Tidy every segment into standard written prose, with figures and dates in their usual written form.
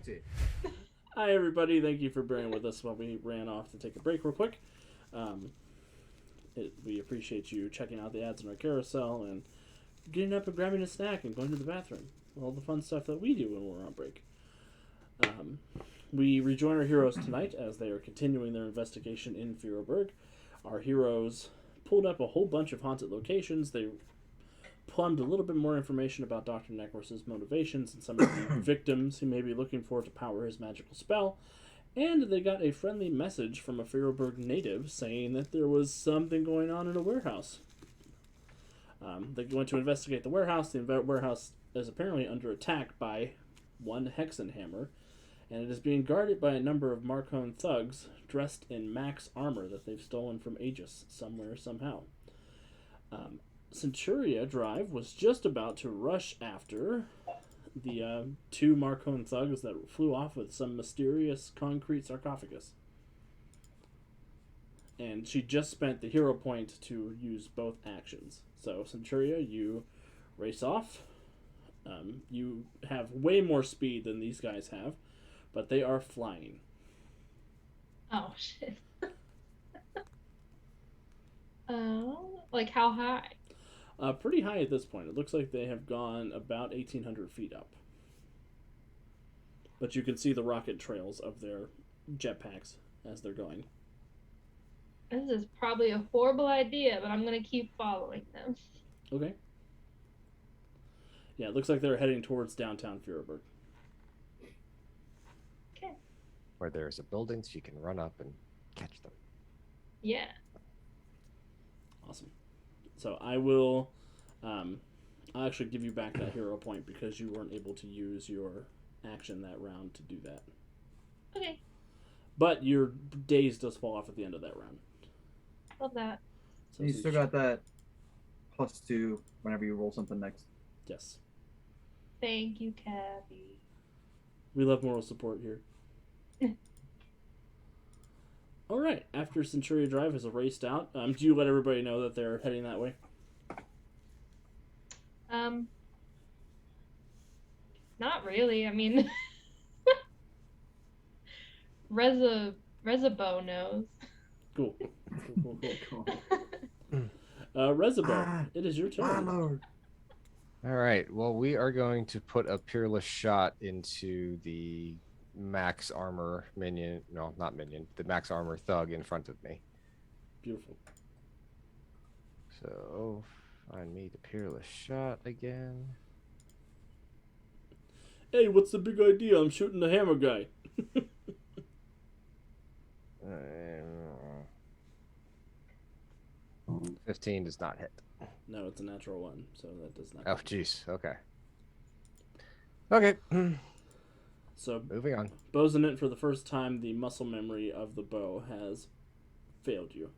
opportunity. Hi, everybody. Thank you for bearing with us while we ran off to take a break real quick. We appreciate you checking out the ads in our carousel and getting up and grabbing a snack and going to the bathroom. All the fun stuff that we do when we're on break. We rejoin our heroes tonight as they are continuing their investigation in Feroburg. Our heroes pulled up a whole bunch of haunted locations. They plumbed a little bit more information about Dr. Necros' motivations and some of the victims he may be looking for to power his magical spell. And they got a friendly message from a Feroburg native saying that there was something going on in a warehouse. They went to investigate the warehouse. The warehouse is apparently under attack by one Hexenhammer, and it is being guarded by a number of Marcone thugs dressed in max armor that they've stolen from Aegis somewhere, somehow. Centuria Drive was just about to rush after the two Marcone thugs that flew off with some mysterious concrete sarcophagus. And she just spent the hero point to use both actions. So, Centuria, you race off. You have way more speed than these guys have, but they are flying. Oh, shit. Like how high? Pretty high at this point. It looks like they have gone about 1,800 feet up. But you can see the rocket trails of their jetpacks as they're going. This is probably a horrible idea, but I'm going to keep following them. Okay. Yeah, it looks like they're heading towards downtown Feroburg. Okay. Where there's a building so you can run up and catch them. Yeah. Awesome. So I will I'll actually give you back that hero point because you weren't able to use your action that round to do that. Okay. But your days does fall off at the end of that round. Love that. So you still got that +2 whenever you roll something next. Yes. Thank you, Cabby. We love moral support here. All right. After Centuria Drive has raced out, do you let everybody know that they're heading that way? Not really. I mean, Rezabo knows. Cool. Cool. Rezabo, it is your turn. My lord. All right. Well, we are going to put a peerless shot into the max armor minion. No, not minion. The max armor thug in front of me. Beautiful. So, find me the peerless shot again. Hey, what's the big idea? I'm shooting the hammer guy. 15 does not hit. No, it's a natural one, so that does not. Oh, jeez. Okay. Okay. So, moving on. Bows in it for the first time, the muscle memory of the bow has failed you.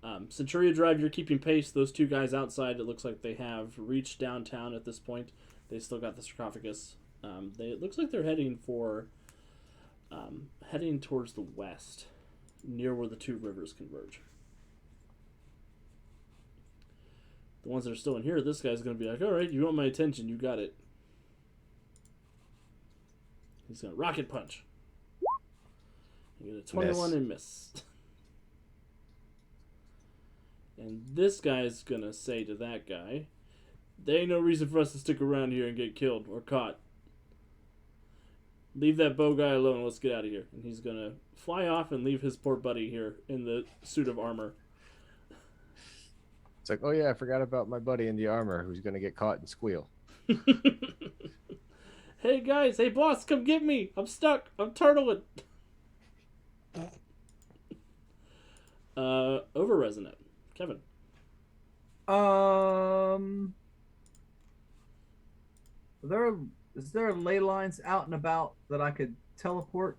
Centuria Drive, you're keeping pace. Those two guys outside, it looks like they have reached downtown at this point. They still got the sarcophagus. It looks like they're heading towards the west, near where the two rivers converge. The ones that are still in here, this guy's going to be like, all right, you want my attention, you got it. He's going to rocket punch. You get a 21 and miss. And this guy's going to say to that guy, there ain't no reason for us to stick around here and get killed or caught. Leave that bow guy alone. Let's get out of here. And he's going to fly off and leave his poor buddy here in the suit of armor. It's like, oh yeah, I forgot about my buddy in the armor who's going to get caught and squeal. Hey guys, hey boss, come get me. I'm stuck. I'm turtling. Over resonant. Kevin. Is there ley lines out and about that I could teleport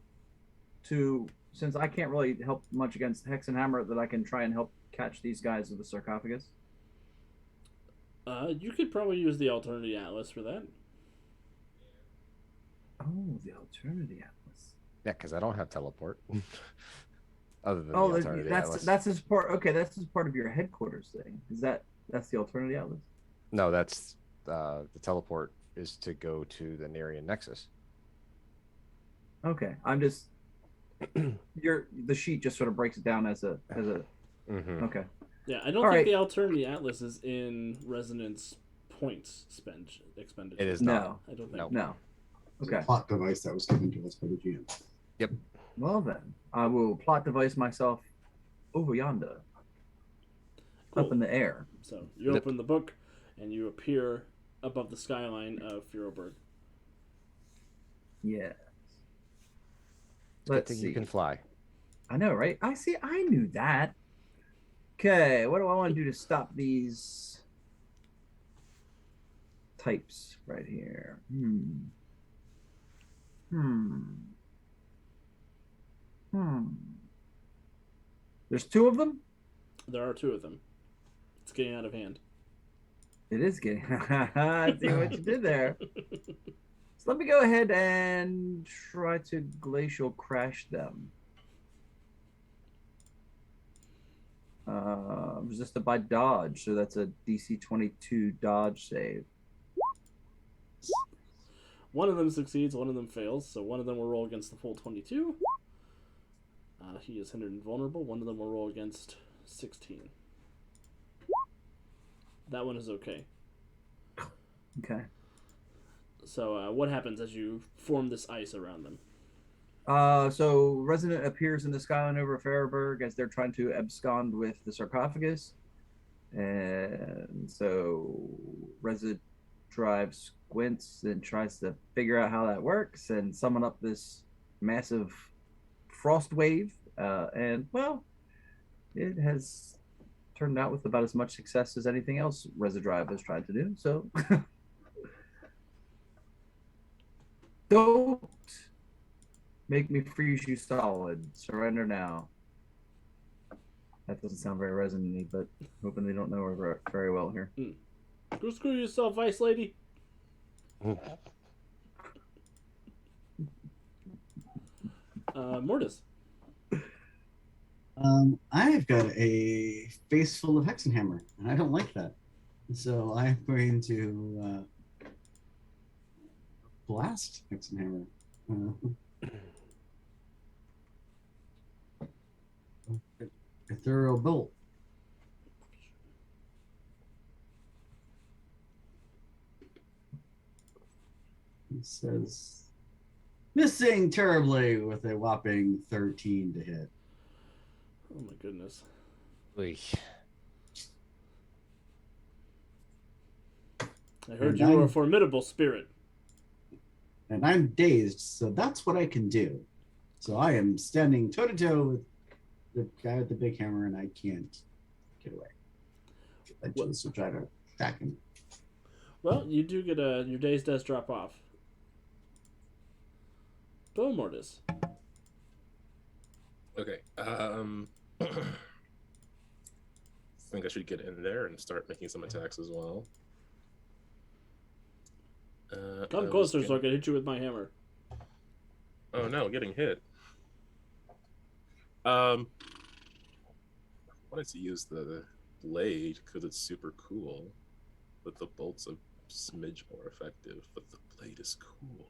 to, since I can't really help much against Hexenhammer, that I can try and help catch these guys with the sarcophagus? You could probably use the Alternity Atlas for that. Oh, the Alternity Atlas. Yeah, because I don't have teleport. Other than Oh, the Alternity Atlas. that's his part. Okay, that's just part of your headquarters thing. That's the Alternity Atlas? No, that's the teleport is to go to the Nerian Nexus. Okay, I'm just the sheet just sort of breaks it down as a Mm-hmm. okay. Yeah, I don't All think right. the Alternity Atlas is in Resonance points expenditure. It is No. not. I don't think. No. No. It's Okay. a plot device that was given to us by the GM. Yep. Well then, I will plot device myself over yonder, Cool. up in the air. So you Yep. open the book, and you appear above the skyline of Furoberg. Yes. Good Let's thing see. you can fly. I know, right? I see. I knew that. Okay, what do I want to do to stop these types right here? There's two of them? There are two of them. It's getting out of hand. It is getting. I see what you did there. So let me go ahead and try to glacial crash them. Resisted by dodge, so that's a DC 22 dodge save. One of them succeeds, one of them fails. So one of them will roll against the full 22. He is hindered and vulnerable. One of them will roll against 16. That one is okay. Okay. So what happens as you form this ice around them? So Resident appears in the skyline over Fariberg as they're trying to abscond with the sarcophagus. And so Resident drives squints and tries to figure out how that works and summon up this massive frost wave. And, well, it has turned out with about as much success as anything else Residrive has tried to do. So don't make me freeze you solid. Surrender now. That doesn't sound very resonant-y, but hoping they don't know her very well here. Go screw yourself, Ice Lady. Mortis. I've got a face full of Hexenhammer, and I don't like that. So I'm going to blast Hexenhammer. Ethereal Bolt. It says missing terribly with a whopping 13 to hit. Oh my goodness. Oy. I heard And you were a I'm- formidable spirit. And I'm dazed, so that's what I can do. So I am standing toe to toe with the guy with the big hammer, and I can't get away. I just will try to attack him. Well, you do get your daze does drop off. Go, Mortis. Okay. Think I should get in there and start making some attacks as well. Come closer so I can hit you with my hammer. Oh no, getting hit. I wanted to use the blade because it's super cool, but the bolt's a smidge more effective. But the blade is cool.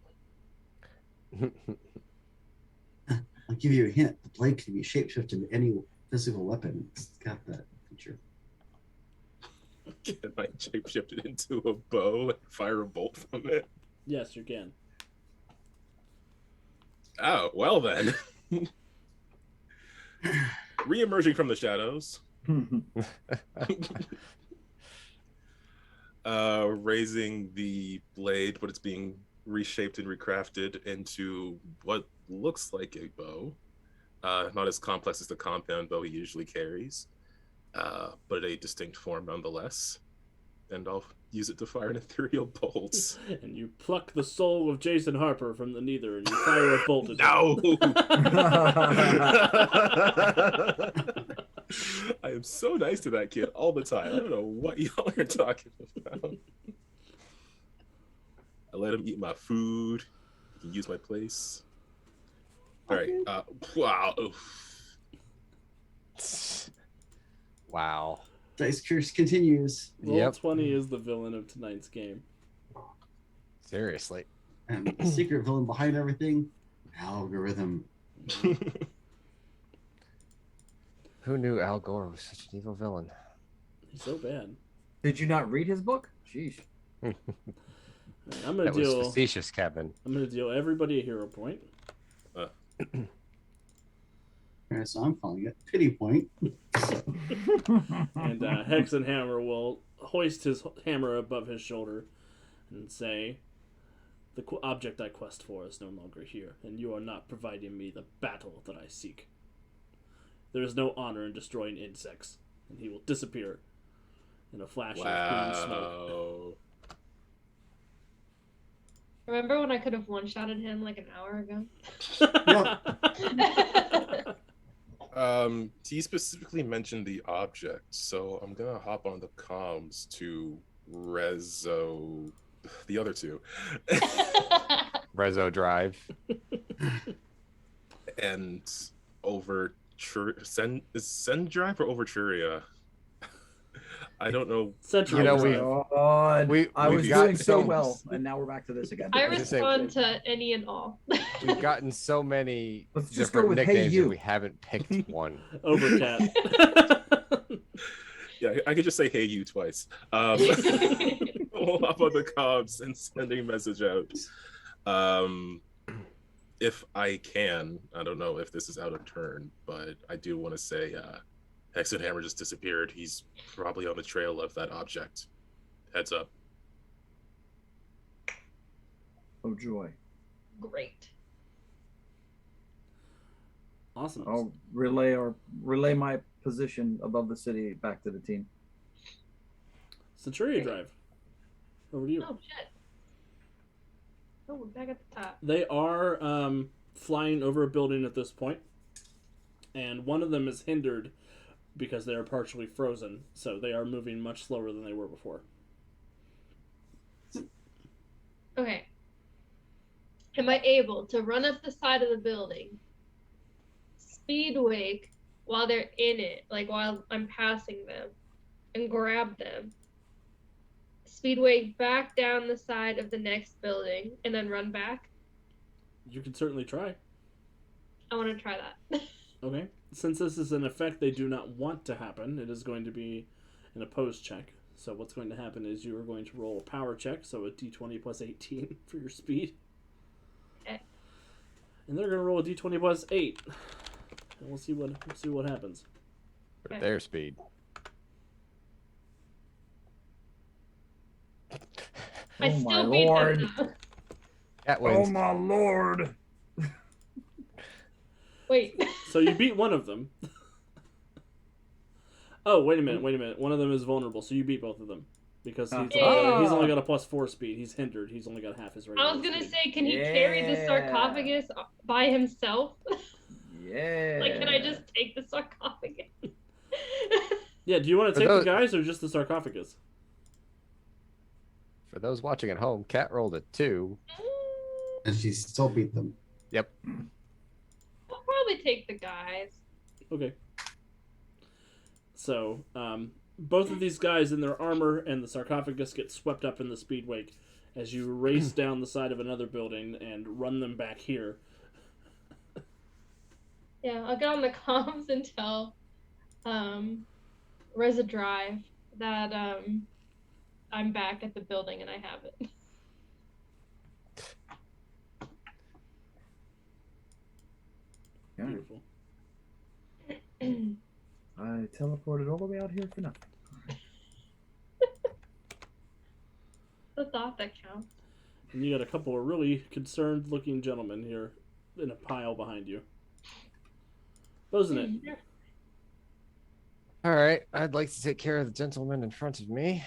I'll give you a hint. The blade can be shapeshifted into any physical weapon. It's got that feature. Can I shapeshift it into a bow and fire a bolt from it? Yes, you can. Oh, well then. Re-emerging from the shadows. Raising the blade, but it's being reshaped and recrafted into what looks like a bow. Not as complex as the compound bow he usually carries, but a distinct form nonetheless. And I'll use it to fire an ethereal bolt. And you pluck the soul of Jason Harper from the Neither, and you fire a bolt at No! him. I am so nice to that kid all the time. I don't know what y'all are talking about. I let him eat my food. He can use my place. All right. Wow. Wow. Dice Curse continues. Roll Yep. 20 is the villain of tonight's game. Seriously. And the secret villain behind everything, algorithm. Who knew Al Gore was such an evil villain? He's so bad. Did you not read his book? Sheesh. Alright, I'm gonna That was deal. facetious, Kevin. I'm gonna deal everybody a hero point. Okay, so I'm calling it pity point. And Hex and Hammer will hoist his hammer above his shoulder and say, "The object I quest for is no longer here, and you are not providing me the battle that I seek. There is no honor in destroying insects." And he will disappear in a flash of green smoke. Wow. Remember when I could have one-shotted him like an hour ago? He specifically mentioned the object, so I'm gonna hop on the comms to Rezo, the other two, Rezo Drive. and Send Drive or Overturia. I don't know. Century You know, Drive. God. I we've was got doing so some- well, and now we're back to this again. I was gonna say- respond to any and all. We've gotten so many Let's just go different with Hey nicknames You. and we haven't picked one. Overcat. Yeah, I could just say "Hey you" twice. We'll hop on the comms and send a message out. If I can, I don't know if this is out of turn, but I do want to say Hex and Hammer just disappeared. He's probably on the trail of that object. Heads up. Oh joy! Great. Awesome. I'll relay my position above the city back to the team. Centuria Drive. Over to you. Oh shit. Oh, we're back at the top. They are flying over a building at this point, and one of them is hindered because they are partially frozen, so they are moving much slower than they were before. Okay. Am I able to run up the side of the building, speed wake while they're in it, like while I'm passing them, and grab them? Speed wake back down the side of the next building and then run back? You can certainly try. I want to try that. Okay. Since this is an effect they do not want to happen, it is going to be an opposed check. So what's going to happen is you are going to roll a power check, so a d20 plus 18 for your speed. Okay. And they're going to roll a d20 plus 8. And we'll see what happens. For Okay. their speed. I Oh my still beat lord! them though. Cat Oh wins. my lord! Wait. So you beat one of them. Oh, wait a minute. One of them is vulnerable, so you beat both of them. Because he's only got a plus 4 speed. He's hindered. He's only got half his regular I was gonna speed. say, can he carry the Yeah. sarcophagus by himself? Yeah. Like, can I just take the sarcophagus? Yeah, do you want to For take those- the guys or just the sarcophagus? For those watching at home, Cat rolled a 2. And she still beat them. Yep. I'll probably take the guys. Okay. So, both of these guys in their armor and the sarcophagus get swept up in the speed wake as you race down the side of another building and run them back here. Yeah, I'll get on the comms and tell Reza Drive that I'm back at the building and I have it. Yeah. Beautiful. I teleported all the way out here for nothing. The thought that counts. And you got a couple of really concerned looking gentlemen here in a pile behind you. Wasn't it? All right. I'd like to take care of the gentleman in front of me.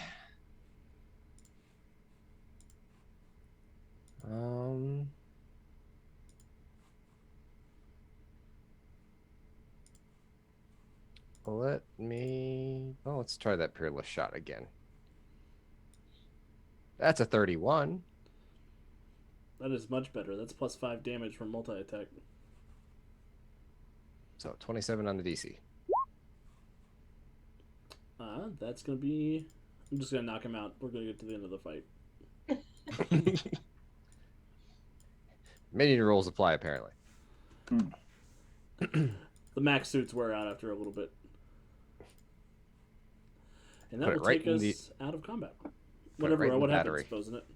Let me. Oh, let's try that peerless shot again. That's a 31. That is much better. That's plus 5 damage from multi-attack. So 27 on the DC. That's going to be... I'm just going to knock him out. We're going to get to the end of the fight. Minion rules apply, apparently. The max suits wear out after a little bit. And that Put it will right take in us the- out of combat. Put it Whatever, right in what the happens, battery. isn't it?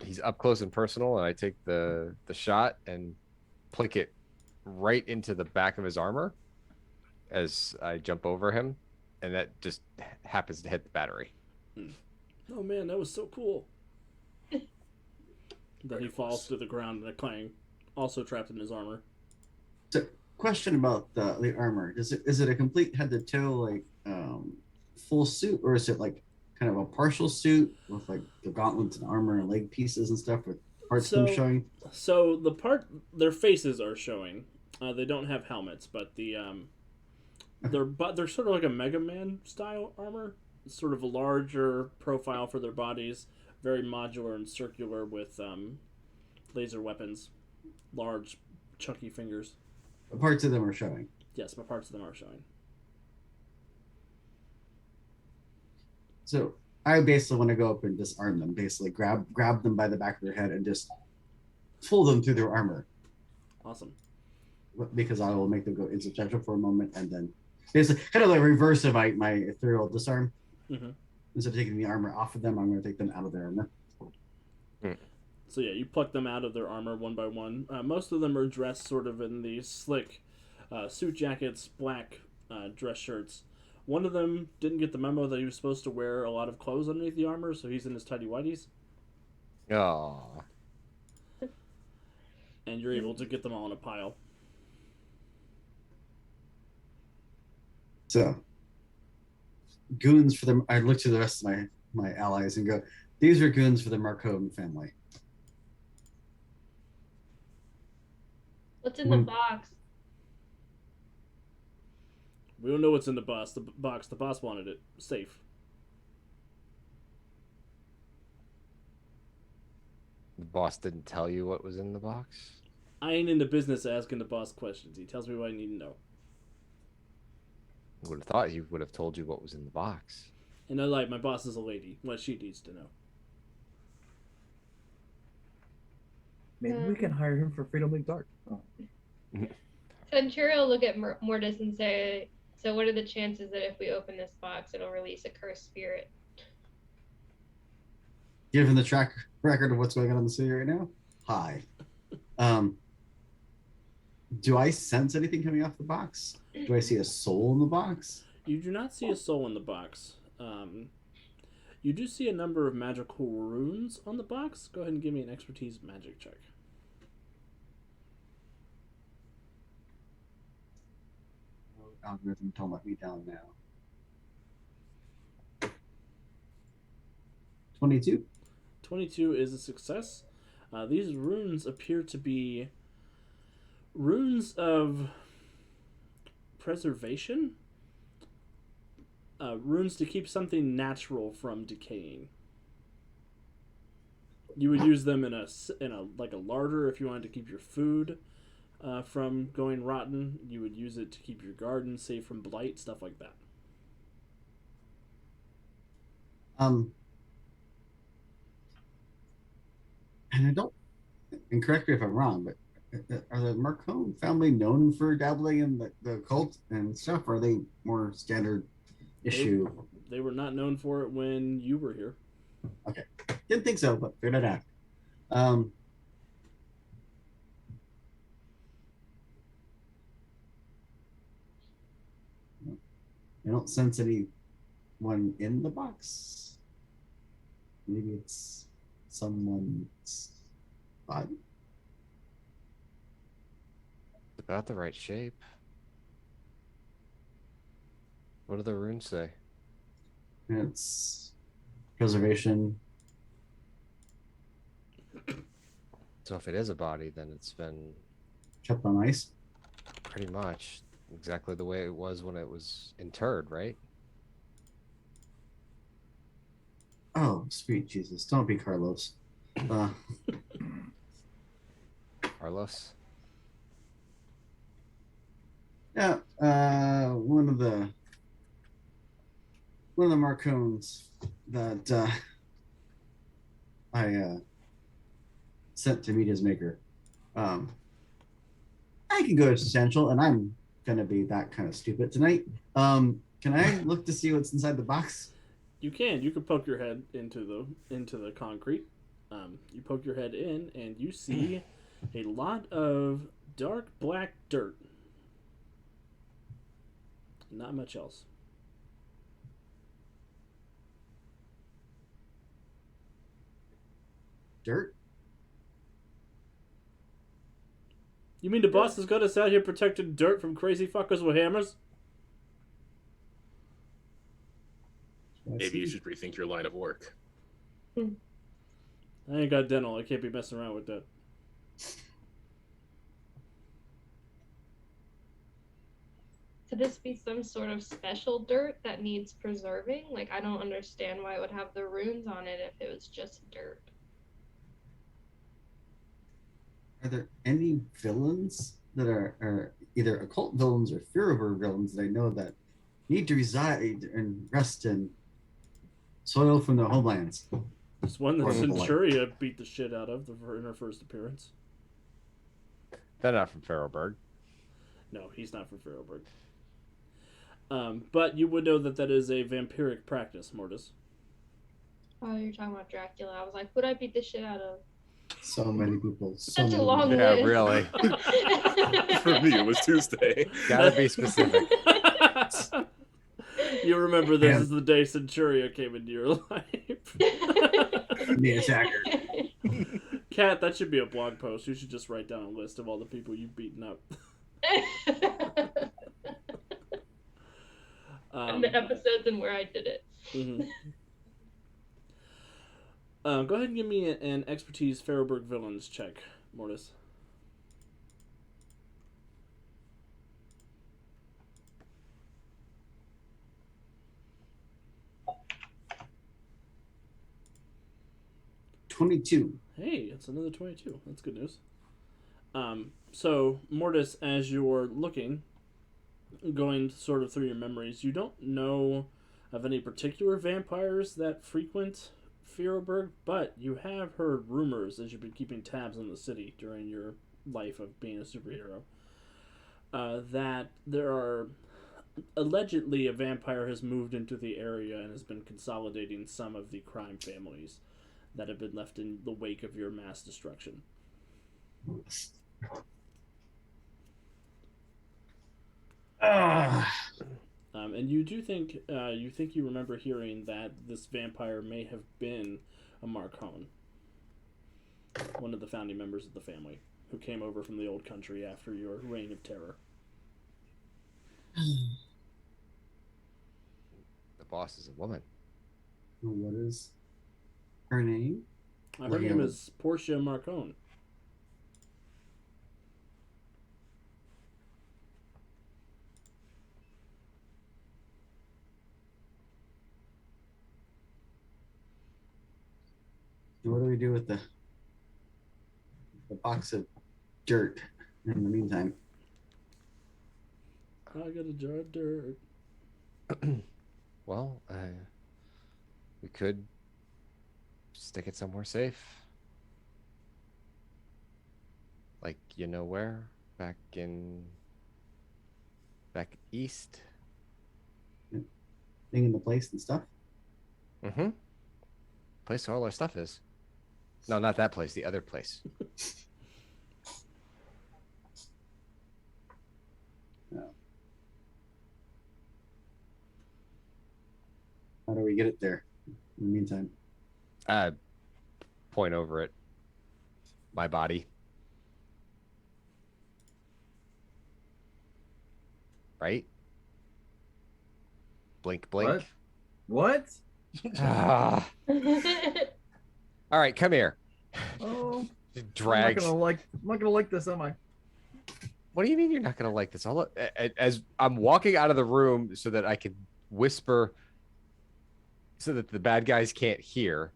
He's up close and personal, and I take the shot and plink it right into the back of his armor as I jump over him, and that just happens to hit the battery. Oh man, that was so cool. Then he falls to the ground in a clang, also trapped in his armor. So, question about the armor: is it a complete head to toe like full suit, or is it like kind of a partial suit with like the gauntlets and armor and leg pieces and stuff with parts of them showing? So the part, their faces are showing. They don't have helmets, but they're sort of like a Mega Man style armor. It's sort of a larger profile for their bodies, very modular and circular with laser weapons, large chunky fingers. Parts of them are showing. Yes, but parts of them are showing. So I basically want to go up and disarm them. Basically, grab them by the back of their head and just pull them through their armor. Awesome. Because I will make them go insubstantial for a moment, and then basically kind of like reverse of my ethereal disarm. Mm-hmm. Instead of taking the armor off of them, I'm going to take them out of their armor. So yeah, you pluck them out of their armor one by one. Most of them are dressed sort of in these slick suit jackets, black dress shirts. One of them didn't get the memo that he was supposed to wear a lot of clothes underneath the armor, so he's in his tighty whities. Oh. And you're able to get them all in a pile. So, goons for them. I look to the rest of my allies and go, these are goons for the Marcone family. What's in the box? We don't know what's in the box. The boss wanted it safe. The boss didn't tell you what was in the box? I ain't in the business of asking the boss questions. He tells me what I need to know. I would have thought he would have told you what was in the box. And I like, my boss is a lady. What she needs to know. Maybe we can hire him for Freedom League Dark. Oh. Centuria will look at Mortis and say, so what are the chances that if we open this box, it'll release a cursed spirit? Given the track record of what's going on in the city right now, high. Do I sense anything coming off the box? Do I see a soul in the box? You do not see a soul in the box. You do see a number of magical runes on the box. Go ahead and give me an expertise magic check. Algorithm don't let me down now. 22. 22 is a success. These runes appear to be runes of preservation. Runes to keep something natural from decaying. You would use them in a like a larder if you wanted to keep your food from going rotten. You would use it to keep your garden safe from blight, stuff like that. And I don't, and correct me if I'm wrong, but are the Marcone family known for dabbling in the occult and stuff? Or are they more standard issue? They were not known for it when you were here. Okay. Didn't think so, but figured it out. I don't sense anyone in the box. Maybe it's someone's body. It's about the right shape. What do the runes say? It's preservation. So if it is a body, then it's been Kept on ice. pretty much exactly the way it was when it was interred, right? Oh, sweet Jesus. Don't be Carlos. Carlos? Yeah, one of the Marcones that I sent to meet his maker. I can go substantial, and I'm gonna be that kind of stupid tonight. Can I look to see what's inside the box? You can. You can poke your head into the concrete. You poke your head in, and you see a lot of dark black dirt. Not much else. Dirt? You mean the boss has got us out here protecting dirt from crazy fuckers with hammers? Maybe you should rethink your line of work. I ain't got dental. I can't be messing around with that. Could this be some sort of special dirt that needs preserving? Like, I don't understand why it would have the runes on it if it was just dirt. Are there any villains that are either occult villains or Führer villains that I know that need to reside and rest in soil from their homelands? This one that Or the Centuria beat the shit out of in her first appearance. They're not from Farrowburg. No, he's not from Farrowburg. But you would know that is a vampiric practice, Mortis. Oh, you're talking about Dracula. I was like, who'd I beat the shit out of? So many people. Such a long Yeah, list. really. For me, it was Tuesday. Gotta be specific. You remember this is the day Centuria came into your life. The attacker. Kat, that should be a blog post. You should just write down a list of all the people you've beaten up. And the episodes and where I did it. Mm-hmm. Go ahead and give me an expertise Farrowburg villains check, Mortis. $22. Hey, it's another 22. That's good news. So, Mortis, as you're looking, going sort of through your memories, you don't know of any particular vampires that frequent Farrowburg, but you have heard rumors as you've been keeping tabs on the city during your life of being a superhero, that there are allegedly a vampire has moved into the area and has been consolidating some of the crime families that have been left in the wake of your mass destruction. And you do think you remember hearing that this vampire may have been a Marcone, one of the founding members of the family, who came over from the old country after your reign of terror. The boss is a woman. What is her name? Her name is Portia Marcone. What do we do with the box of dirt in the meantime? I got a jar of dirt. Well, we could stick it somewhere safe. Like, you know where? Back east? Thing in the place and stuff? Mm-hmm. Place where all our stuff is. No, not that place. The other place. No. How do we get it there in the meantime? Point over it. My body. Right? Blink, blink. What? Ah. All right, come here. Oh, Drags. I'm not gonna like this, am I? What do you mean you're not gonna like this? As I'm walking out of the room so that I can whisper, so that the bad guys can't hear.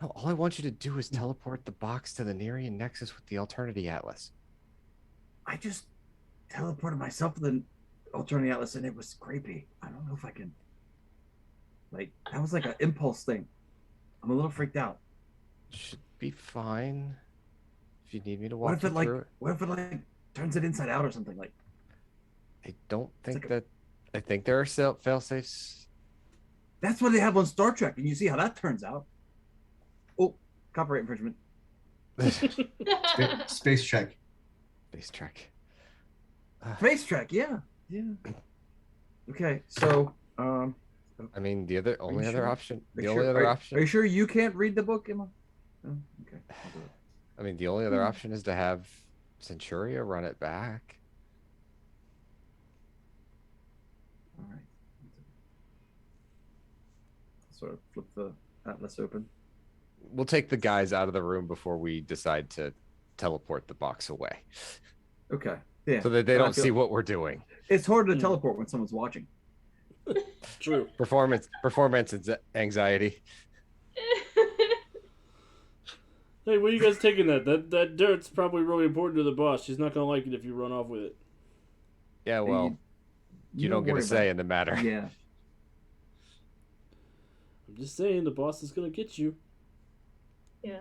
No, all I want you to do is teleport the box to the Nerian Nexus with the Alternity Atlas. I just teleported myself to the Alternate Atlas and it was creepy. I don't know if I can. Like, that was like an impulse thing. I'm a little freaked out. Should be fine. If you need me to What walk if you it like? through it. What if it like turns it inside out or something like? I don't think like that. I think there are fail safes. That's what they have on Star Trek, and you see how that turns out. Oh, copyright infringement. Space Trek. Space Trek. Space Trek, yeah. Okay, so I mean, the only other sure? option. Are The you only sure? other Are option. you sure you can't read the book, Emma? Oh, okay. I'll do it. I mean, the only other option is to have Centuria run it back. All right. Sort of flip the atlas open. We'll take the guys out of the room before we decide to teleport the box away, Okay. Yeah. so that they I don't feel- see what we're doing. It's hard to teleport when someone's watching. True. Performance anxiety. Hey, where you guys taking that? That dirt's probably really important to the boss. She's not gonna like it if you run off with it. Yeah, well, you don't get a worry say about in the matter. it. Yeah. I'm just saying, the boss is gonna get you. Yeah.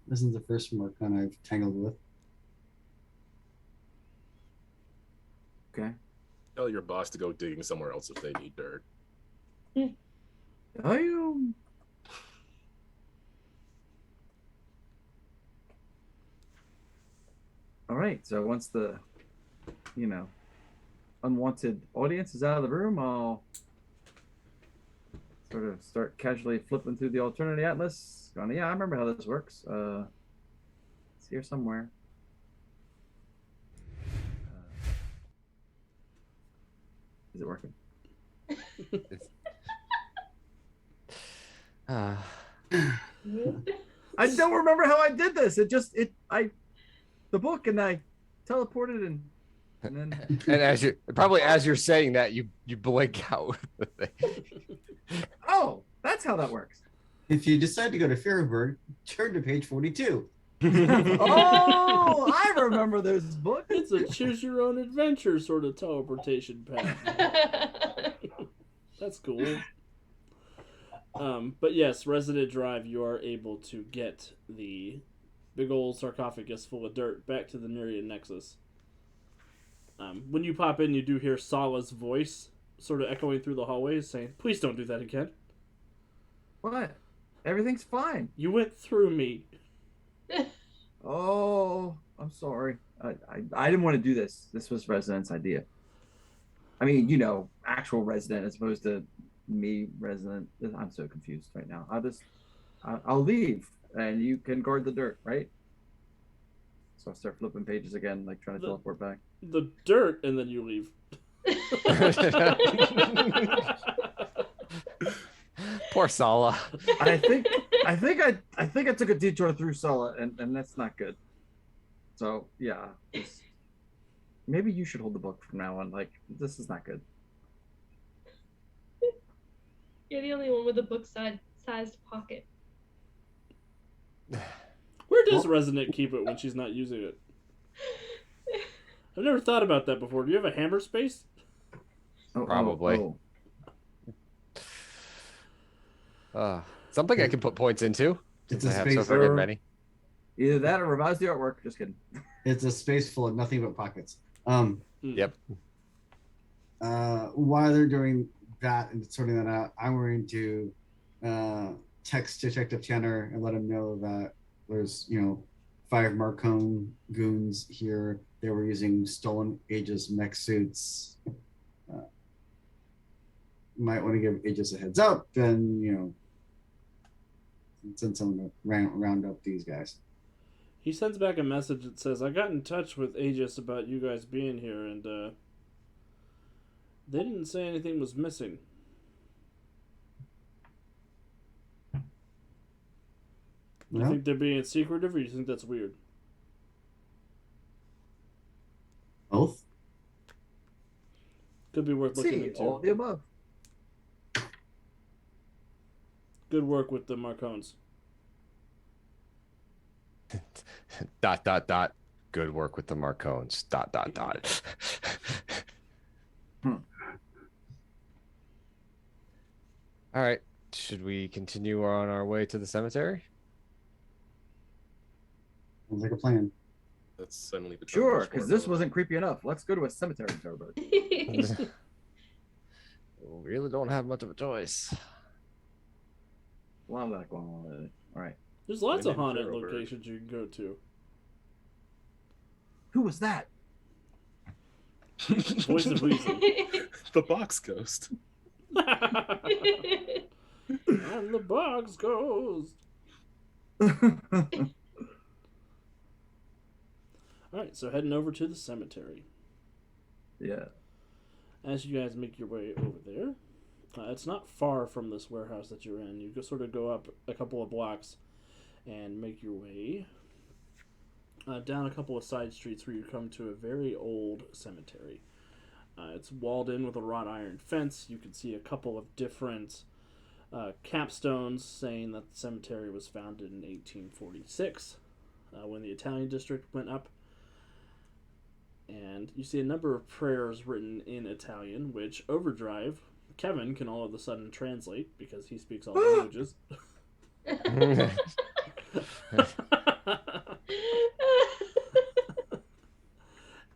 This is the first Marcon I've tangled with. Okay. Tell your boss to go digging somewhere else if they need dirt. Are you? All right. So once the, unwanted audience is out of the room, I'll sort of start casually flipping through the alternative atlas. Going, yeah, I remember how this works. It's here somewhere. Is it working? Uh, I don't remember how I did this. The book, and I teleported and then. and as you're saying that, you blink out with the thing. Oh, that's how that works. If you decide to go to Fairyburg, turn to page 42. Oh, I remember those books. It's a choose your own adventure sort of teleportation path. That's cool. But yes, Resident Drive, you are able to get the big old sarcophagus full of dirt back to the Nerean Nexus. When you pop in, you do hear Sala's voice sort of echoing through the hallways saying, "Please don't do that again. What? Everything's fine. You went through me." Oh, I'm sorry. I didn't want to do this. This was Resident's idea. I mean, actual Resident as opposed to me, Resident. I'm so confused right now. I'll leave, and you can guard the dirt, right? So I start flipping pages again, like trying to teleport back. The dirt, and then you leave. Poor Sala. I think I took a detour through Sala, and that's not good. So yeah, maybe you should hold the book from now on. Like, this is not good. You're the only one with a book-sized pocket. Where does Resident keep it when she's not using it? I've never thought about that before. Do you have a hammer space? Probably. Something I can put points into. It's Since I a have so space. friggin' many. Either that or revise the artwork. Just kidding. It's a space full of nothing but pockets. Yep. While they're doing that and sorting that out, I'm going to text Detective Tanner and let him know that there's 5 Marcone goons here. They were using stolen Aegis mech suits. Might want to give Aegis a heads up, and send someone to round up these guys. He sends back a message that says, "I got in touch with Aegis about you guys being here, and they didn't say anything was missing." Do you think they're being secretive, or do you think that's weird? Both. Could be worth looking into. All of the above. Good work with the Marcones. ... Good work with the Marcones. ... All right. Should we continue on our way to the cemetery? Sounds like a plan. That's suddenly become Sure, much because more this wasn't creepy enough. Let's go to a cemetery, Thorberg. We really don't have much of a choice. All right. There's lots When of in haunted Farrowburg. locations you can go to. Who was that? Voice of reason. The box ghost. And the box goes. Alright, so heading over to the cemetery. Yeah. As you guys make your way over there, it's not far from this warehouse that you're in. You sort of go up a couple of blocks and make your way down a couple of side streets where you come to a very old cemetery. It's walled in with a wrought iron fence. You can see a couple of different capstones saying that the cemetery was founded in 1846 when the Italian district went up. And you see a number of prayers written in Italian, which Overdrive, Kevin, can all of a sudden translate because he speaks all languages.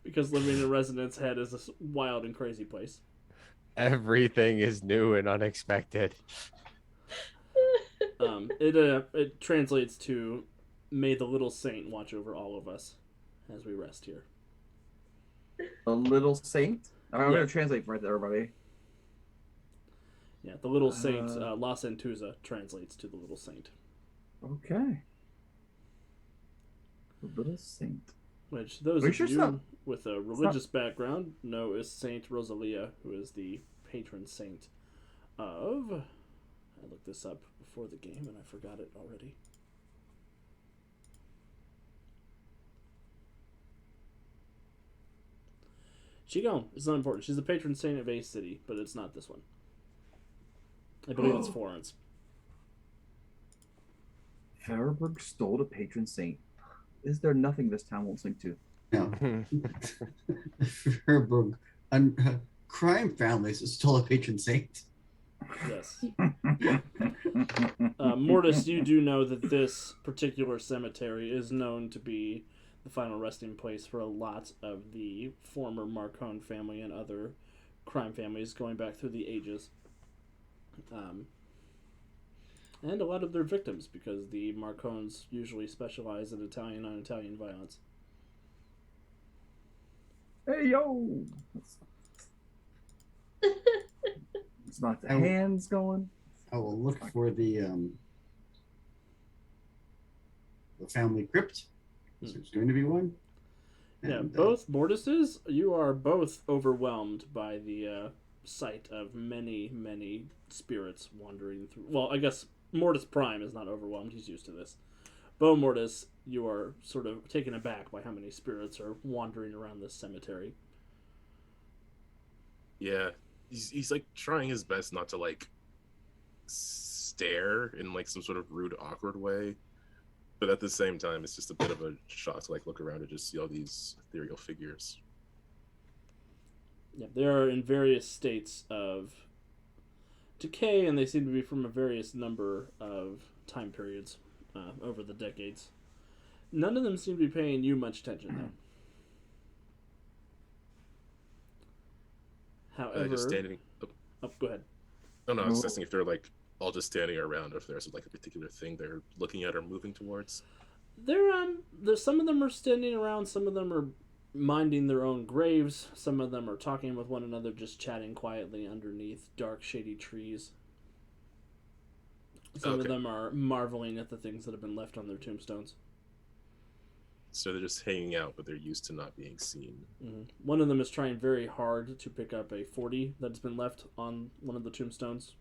Because living in Resonance Head is a wild and crazy place. Everything is new and unexpected. It translates to, "May the little saint watch over all of us as we rest here." A little saint. I'm Yeah. going to translate for everybody. Yeah, the little saint, La Santuza, translates to the little saint. Okay. The little saint. Which those Are you of sure it's you not- with a religious background know is Saint Rosalia, who is the patron saint of... I looked this up before the game and I forgot it already. Qigong. It's not important. She's the patron saint of Ace City, but it's not this one. I believe it's Florence. Farrowburg stole the patron saint. Is there nothing this town won't sink to? No. Herberg, crime families stole a patron saint. Yes. Mortis, you do know that this particular cemetery is known to be the final resting place for a lot of the former Marcone family and other crime families going back through the ages. And a lot of their victims, because the Marcones usually specialize in Italian on Italian violence. Hey, yo! It's not the hands going. I will look for the family crypt. There's going to be one. Yeah, And, both Mortises, you are both overwhelmed by the sight of many, many spirits wandering through. Well, I guess Mortis Prime is not overwhelmed. He's used to this. Bo Mortis, you are sort of taken aback by how many spirits are wandering around this cemetery. Yeah, he's like trying his best not to like stare in like some sort of rude, awkward way, but at the same time, it's just a bit of a shock to like look around and just see all these ethereal figures. Yeah, they are in various states of decay, and they seem to be from a various number of time periods over the decades. None of them seem to be paying you much attention, though. However, Just standing. Oh, go ahead. Oh no, I was asking if they're like all just standing around, or if there's like a particular thing they're looking at or moving towards. There's some of them are standing around, some of them are minding their own graves, some of them are talking with one another, just chatting quietly underneath dark, shady trees. Some of them are marveling at the things that have been left on their tombstones. So they're just hanging out, but they're used to not being seen. Mm-hmm. One of them is trying very hard to pick up a 40 that's been left on one of the tombstones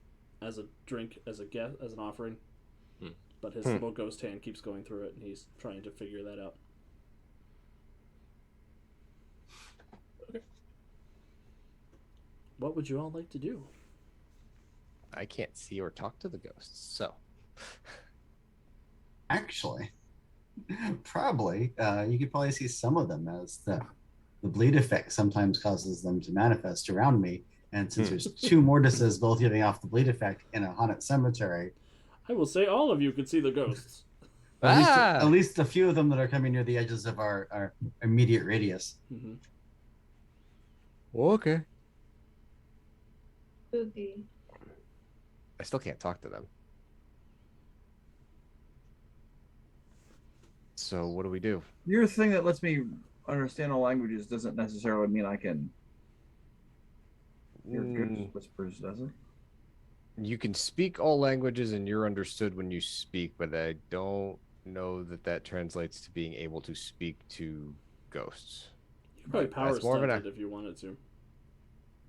as a drink, as a guest, as an offering. But his little ghost hand keeps going through it, and he's trying to figure that out. Okay. What would you all like to do? I can't see or talk to the ghosts, so actually, probably you could probably see some of them, as the bleed effect sometimes causes them to manifest around me. And since there's two Mortises both giving off the bleed effect in a haunted cemetery, I will say all of you could see the ghosts. At least a few of them that are coming near the edges of our immediate radius. Mm-hmm. Okay. Spooky. I still can't talk to them. So what do we do? Your thing that lets me understand all languages doesn't necessarily mean I can hear good whispers, does it? You can speak all languages and you're understood when you speak, but I don't know that that translates to being able to speak to ghosts. You could probably power That's more of stun an it if you wanted to.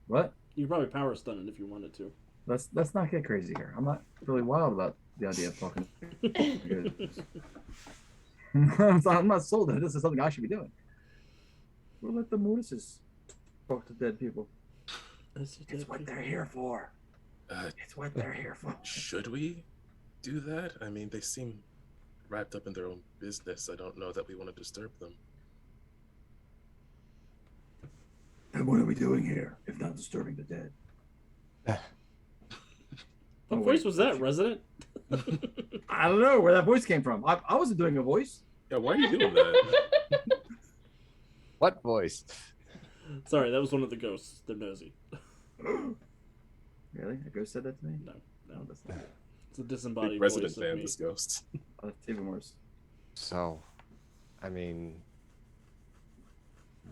What? You could probably power stun it if you wanted to. Let's not get crazy here. I'm not really wild about the idea of talking. I'm not sold that this is something I should be doing. We'll let the Mortises talk to dead people. It's what they're here for. It's what they're here for. Should we do that? I mean, they seem wrapped up in their own business. I don't know that we want to disturb them. Then what are we doing here if not disturbing the dead? What voice was that, Resident? I don't know where that voice came from. I wasn't doing a voice. Yeah, why are you doing that? What voice? Sorry, that was one of the ghosts. They're nosy. Really? A ghost said that to me? No. That's not it. It's a disembodied Big voice resident of fan, me. this ghost. Oh, that's even worse. So, I mean,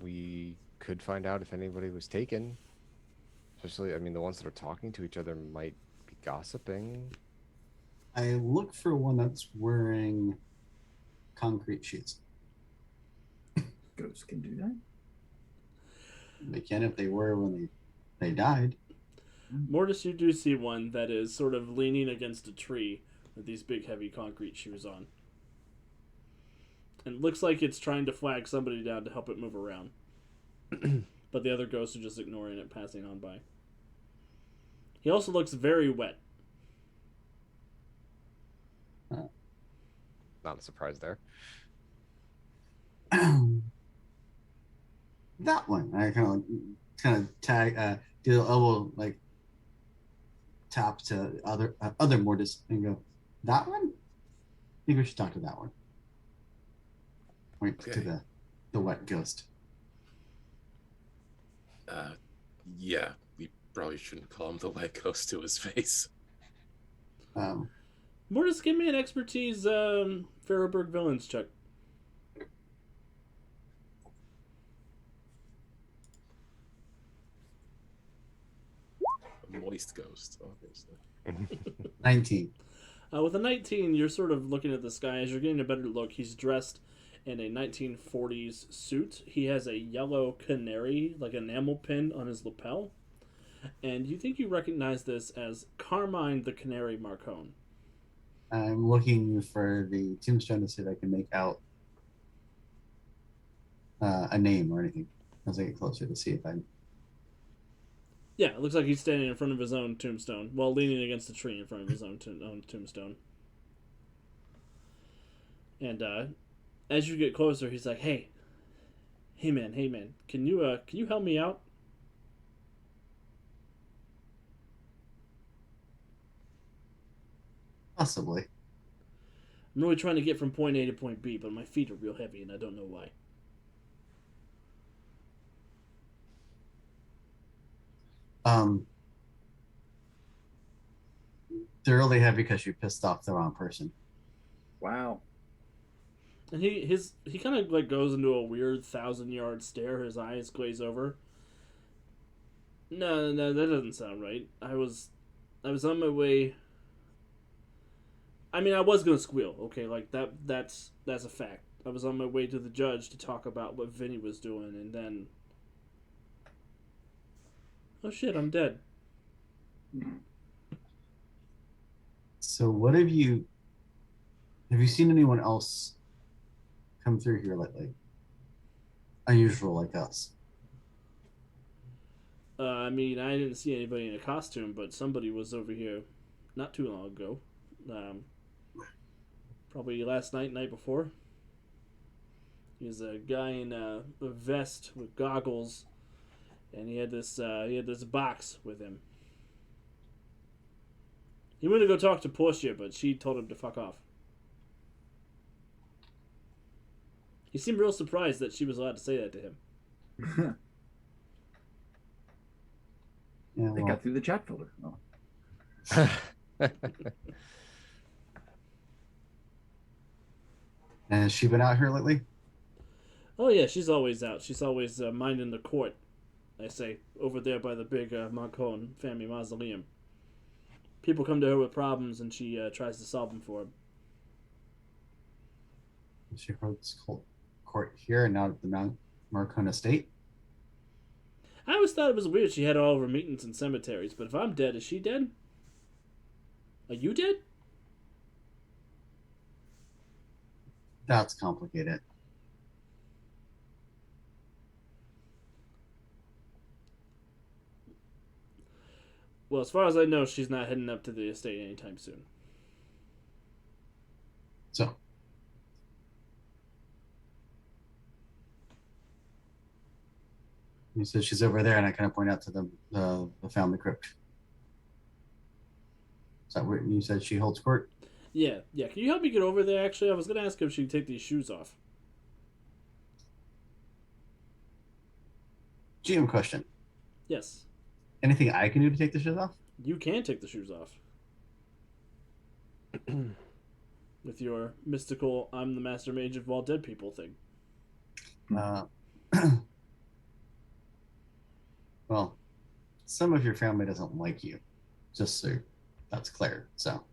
we could find out if anybody was taken. Especially, I mean, the ones that are talking to each other might be gossiping. I look for one that's wearing concrete sheets. Ghosts can do that? They can if they were when they died. Mortis, you do see one that is sort of leaning against a tree with these big, heavy concrete shoes on. And it looks like it's trying to flag somebody down to help it move around. But the other ghosts are just ignoring it, passing on by. He also looks very wet. Not a surprise there. That one. I kind of tag, do the elbow like tap to other mortis and go, that one? I think we should talk to that one. Point to the wet ghost. Yeah, we probably shouldn't call him the wet ghost to his face. Mortis, give me an expertise Fairyberg villains check. A moist ghost, obviously. 19. With a 19, you're sort of looking at this guy. As you're getting a better look, he's dressed in a 1940s suit. He has a yellow canary, like enamel pin on his lapel. And you think you recognize this as Carmine the Canary Marcone. I'm looking for the tombstone to see if I can make out a name or anything as I get closer to see if I. Yeah, it looks like he's standing in front of his own tombstone, while leaning against a tree in front of his own tombstone. And as you get closer, he's like, "Hey man, can you help me out?" Possibly. I'm really trying to get from point A to point B, but my feet are real heavy, and I don't know why. They're really heavy because you pissed off the wrong person. Wow. And he kind of like goes into a weird 1,000-yard stare. His eyes glaze over. No, that doesn't sound right. I was on my way. I mean, I was gonna squeal. Okay, like that's a fact. I was on my way to the judge to talk about what Vinny was doing, and then, oh shit, I'm dead. So what have you seen anyone else come through here lately? Unusual like us. I mean, I didn't see anybody in a costume, but somebody was over here not too long ago. Probably last night before. He was a guy in a vest with goggles, and he had this box with him. He went to go talk to Portia, but she told him to fuck off. He seemed real surprised that she was allowed to say that to him. Yeah, They well, got through the chat filter. Oh. has she been out here lately? Oh yeah, she's always out. She's always minding the court. I say over there by the big Moncon family mausoleum. People come to her with problems, and she tries to solve them for them. She holds court here and not at the Mount Marcona Estate. I always thought it was weird she had all of her meetings in cemeteries, but if I'm dead, is she dead? Are you dead? That's complicated. Well, as far as I know, she's not heading up to the estate anytime soon. So, you said she's over there, and I kind of point out to the family crypt. Is that what you said? She holds court. Yeah. Can you help me get over there? Actually, I was gonna ask if she could take these shoes off. GM question. Yes, Anything I can do to take the shit off? you can take the shoes off. With your mystical "I'm the master mage of all dead people" thing. Well, some of your family doesn't like you, just so that's clear. So,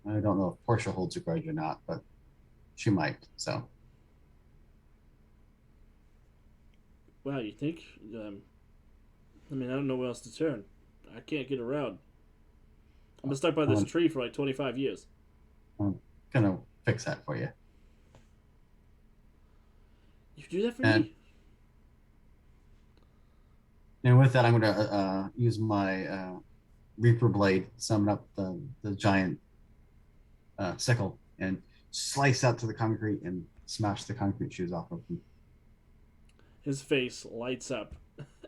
I don't know if Portia holds a grudge or not, but she might. So, Wow, you think? I mean, I don't know where else to turn. I can't get around. I've been stuck by this tree for like 25 years. I'm gonna fix that for you. You do that for And- me? And with that, I'm gonna use my Reaper blade, summon up the giant sickle, and slice out to the concrete and smash the concrete shoes off of them. His face lights up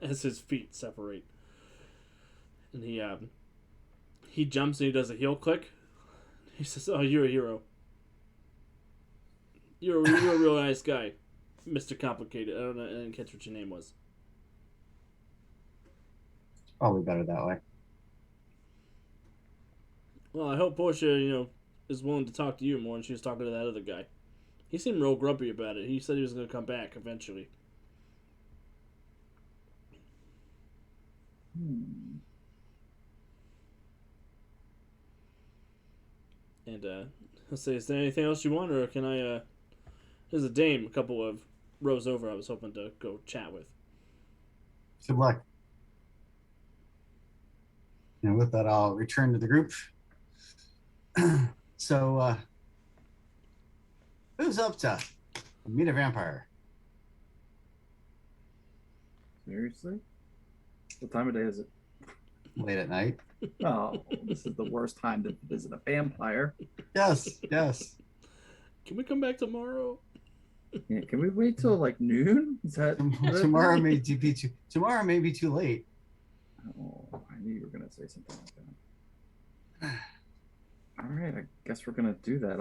as his feet separate, and he jumps and he does a heel click. He says, "Oh, you're a hero. You're a real nice guy, Mr. Complicated." I didn't catch what your name was. Probably better that way. Well, I hope Portia, is willing to talk to you more than she was talking to that other guy. He seemed real grumpy about it. He said he was going to come back eventually. And he'll say, "Is there anything else you want, or can I?" There's a dame a couple of rows over. I was hoping to go chat with. Good luck. And with that, I'll return to the group. So, who's up to meet a vampire? Seriously? What time of day is it? Late at night? Oh, this is the worst time to visit a vampire. Yes. Can we come back tomorrow? Yeah, can we wait till like noon? Is that Tomorrow may be too late. Oh, I knew you were gonna say something like that. All right, I guess we're gonna do that.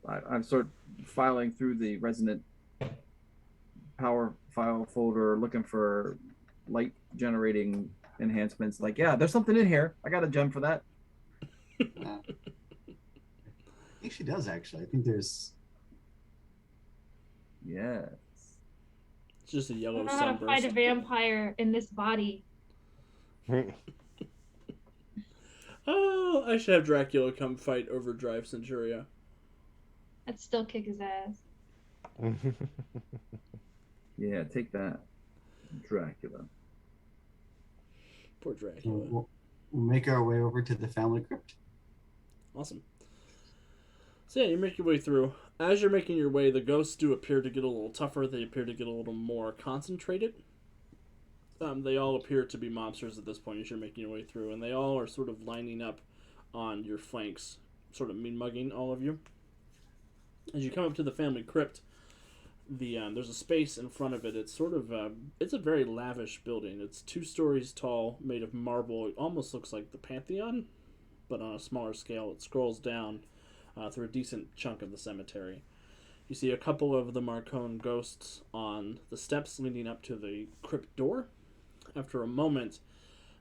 I'm sort of filing through the resonant power file folder, looking for light generating enhancements. Like, yeah, there's something in here. I got a gem for that. I think she does actually. I think there's. Yes. It's just a I yellow don't know how to fight a sunburst. vampire in this body. Oh, I should have Dracula come fight Overdrive Centuria. I'd still kick his ass. Yeah, take that, Dracula. Poor Dracula. We'll make our way over to the family crypt. Awesome. So yeah, you make your way through. As you're making your way, the ghosts do appear to get a little tougher. They appear to get a little more concentrated. They all appear to be monsters at this point as you're making your way through, and they all are sort of lining up on your flanks, sort of mean-mugging all of you. As you come up to the family crypt, there's a space in front of it. It's sort of it's a very lavish building. It's 2 stories tall, made of marble. It almost looks like the Pantheon, but on a smaller scale. It scrolls down through a decent chunk of the cemetery. You see a couple of the Marcone ghosts on the steps leading up to the crypt door. After a moment,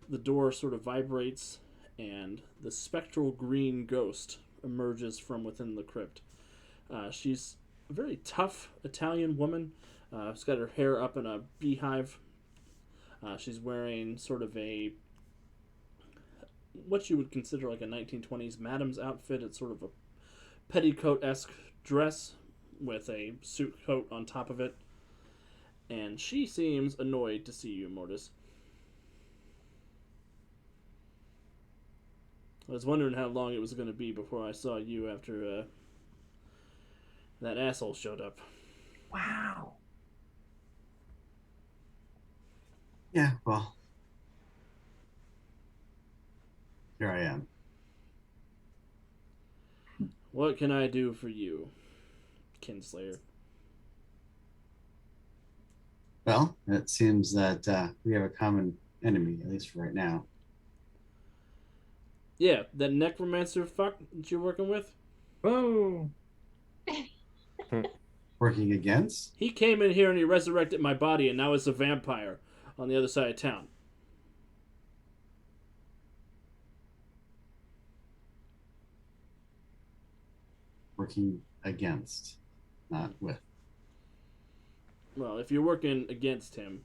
the door sort of vibrates, and the spectral green ghost emerges from within the crypt. She's a very tough Italian woman. She's got her hair up in a beehive. She's wearing sort of what you would consider like a 1920s madam's outfit. It's sort of a petticoat-esque dress with a suit coat on top of it. And she seems annoyed to see you, Mortis. I was wondering how long it was going to be before I saw you after that asshole showed up. Wow. Yeah, well, here I am. What can I do for you, Kinslayer? Well, it seems that we have a common enemy, at least for right now. Yeah, that necromancer fuck that you're working with? Whoa. Working against? He came in here and he resurrected my body, and now it's a vampire on the other side of town. Working against, not with. Well, if you're working against him,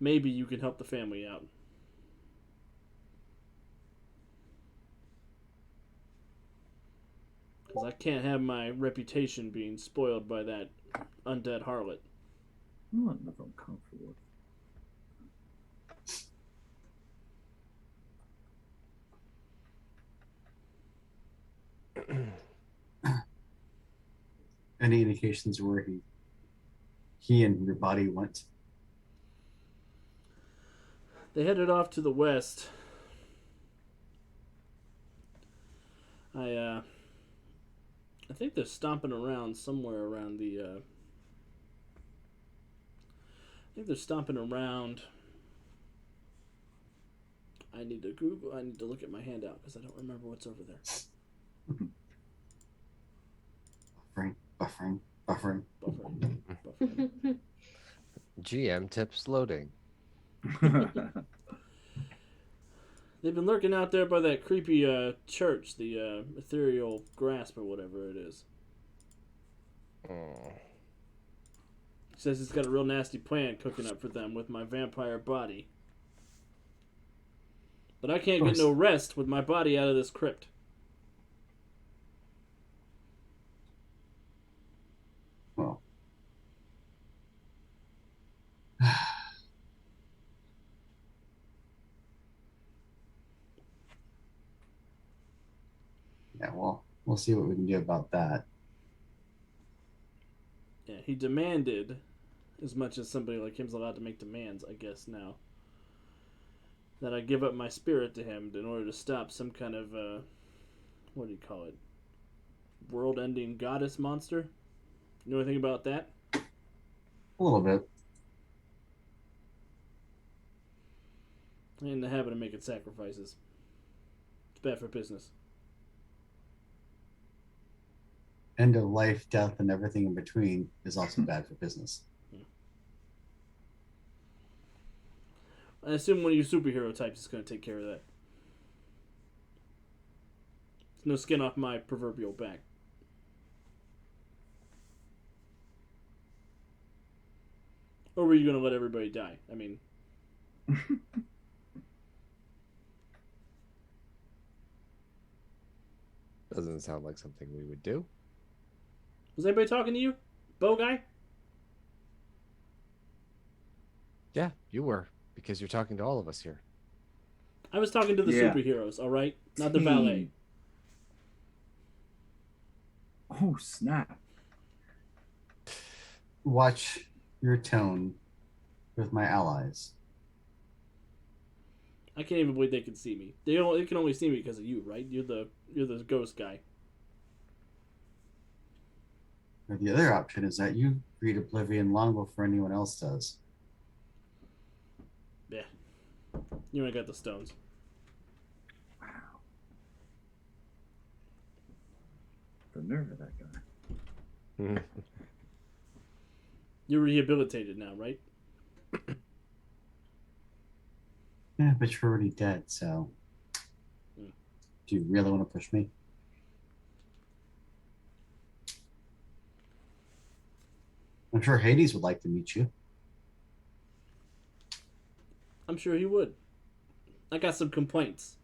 maybe you can help the family out. Because I can't have my reputation being spoiled by that undead harlot. I want nothing uncomfortable. Any indications where he and your body went? They headed off to the west. I think they're stomping around somewhere around the. I think they're stomping around. I need to Google. I need to look at my handout because I don't remember what's over there. Buffering. Buffering. GM tips loading. They've been lurking out there by that creepy church, the ethereal grasp or whatever it is. Oh. He says he's got a real nasty plan cooking up for them with my vampire body. But I can't get no rest with my body out of this crypt. Well. Yeah, well, we'll see what we can do about that. Yeah, he demanded as much as somebody like him's allowed to make demands, I guess, now. That I give up my spirit to him in order to stop some kind of, what do you call it? World-ending goddess monster? You know anything about that? A little bit. I ain't in the habit of making sacrifices. It's bad for business. End of life, death, and everything in between is also bad for business. I assume one of your superhero types is going to take care of that. There's no skin off my proverbial back. Or were you going to let everybody die? I mean... Doesn't sound like something we would do. Was anybody talking to you? Bow guy? Yeah, you were, because you're talking to all of us here. I was talking to the Yeah. superheroes, alright? Not the valet. Oh, snap. Watch your tone with my allies. I can't even believe they can see me. They can only see me because of you, right? You're the ghost guy. Or the other option is that you read Oblivion long before anyone else does. Yeah. You ain't got the stones. Wow. the nerve of that guy. You're rehabilitated now, right? Yeah, but you're already dead, so. Hmm. Do you really want to push me? I'm sure Hades would like to meet you. I'm sure he would. I got some complaints.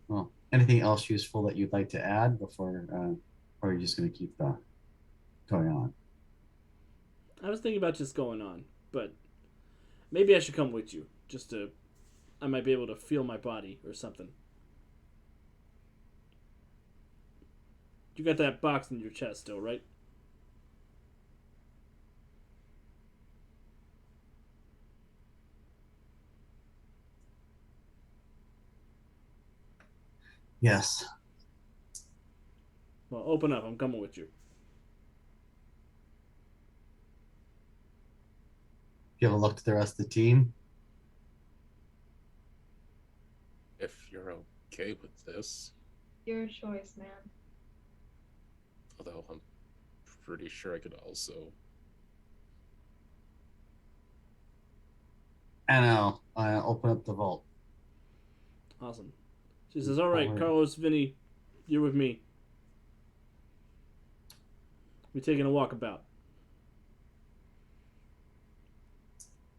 Well, anything else useful that you'd like to add before, or are you just going to keep going on? I was thinking about just going on, but maybe I should come with you. I might be able to feel my body or something. You got that box in your chest still, right? Yes. Well, open up. I'm coming with you. You have a look at the rest of the team. If you're okay with this, Your choice, man. although I'm pretty sure I could also. And I'll open up the vault. Awesome. She says, all right, Carlos, Vinny, you're with me. We're taking a walkabout.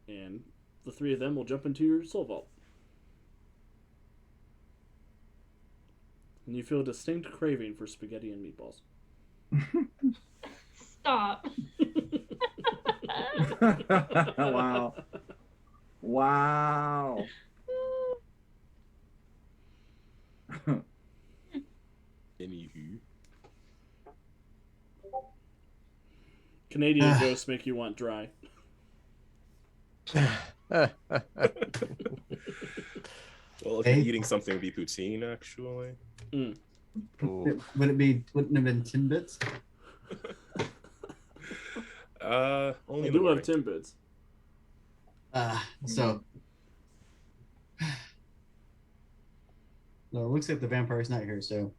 And the three of them will jump into your soul vault. And you feel a distinct craving for spaghetti and meatballs. Stop. Wow. Wow. Anywho, Canadian ghosts make you want dry. well, if Hey. you're eating something, it'd be poutine, actually. Mm. Ooh. Wouldn't have been Timbits? Only I in the do morning. love Timbits. So no, it looks like the vampire's not here, so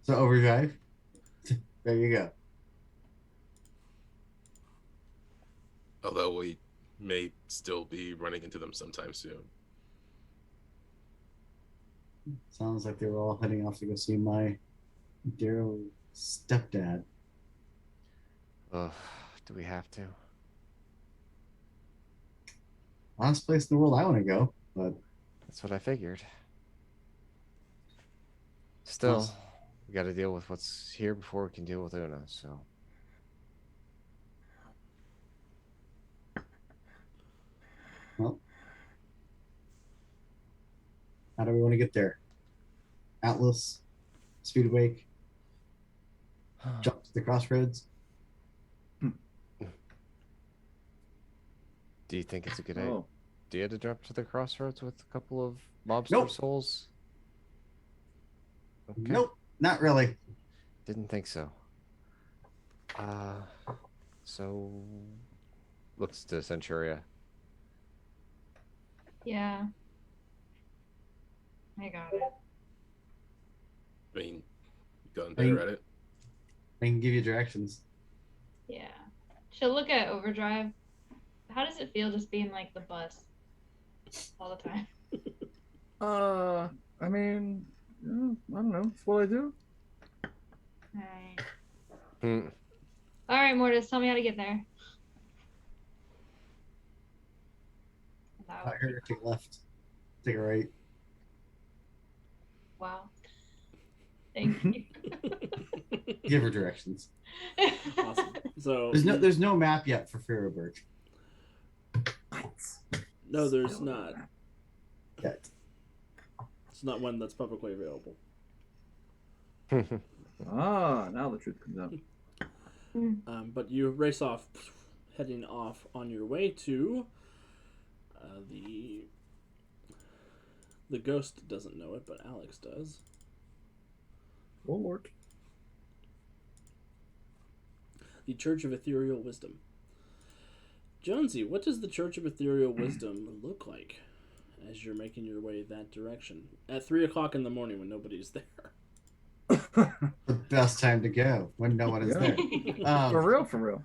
so overdrive. There you go. Although we may still be running into them sometime soon. Sounds like they were all heading off to go see my dear old stepdad. Ugh, do we have to? Last place in the world I want to go, but That's what I figured. Still, Awesome. we got to deal with what's here before we can deal with Una. So, well, how do we want to get there? Atlas, Speedwake, jump to the crossroads. do you think it's a good Oh, idea to jump to the crossroads with a couple of mobster Nope. souls? Okay. Nope, not really. Didn't think so. So looks to Centuria. Yeah. I got it. I mean, you've gotten better at it. I can give you directions. Yeah. She'll look at Overdrive. How does it feel just being like the bus all the time? I mean, I don't know. It's what I do. Alright. Hmm. Alright, Mortis, tell me how to get there. That Out would- here, take a left, take a right. Wow. Thank you. Give her directions. Awesome. So There's no map yet for Fairyburg no, there's not. yet. It's not one that's publicly available. Now the truth comes out. But you race off, heading off on your way to the ghost doesn't know it, but Alex does. Oh, Lord. The Church of Ethereal Wisdom. Jonesy, what does the Church of Ethereal Wisdom look like as you're making your way that direction at 3 o'clock in the morning when nobody's there? The best time to go when no one is Yeah. there. For real, for real.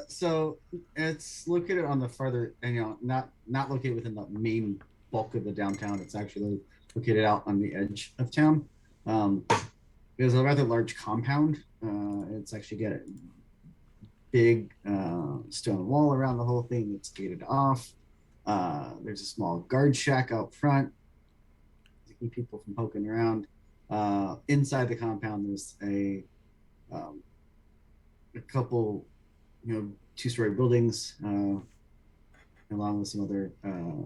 So it's located on the farther, not located within the main bulk of the downtown. It's actually located out on the edge of town. There's a rather large compound. It's actually got a big stone wall around the whole thing. It's gated off. There's a small guard shack out front to keep people from poking around. Inside the compound, there's a couple, two-story buildings, along with some other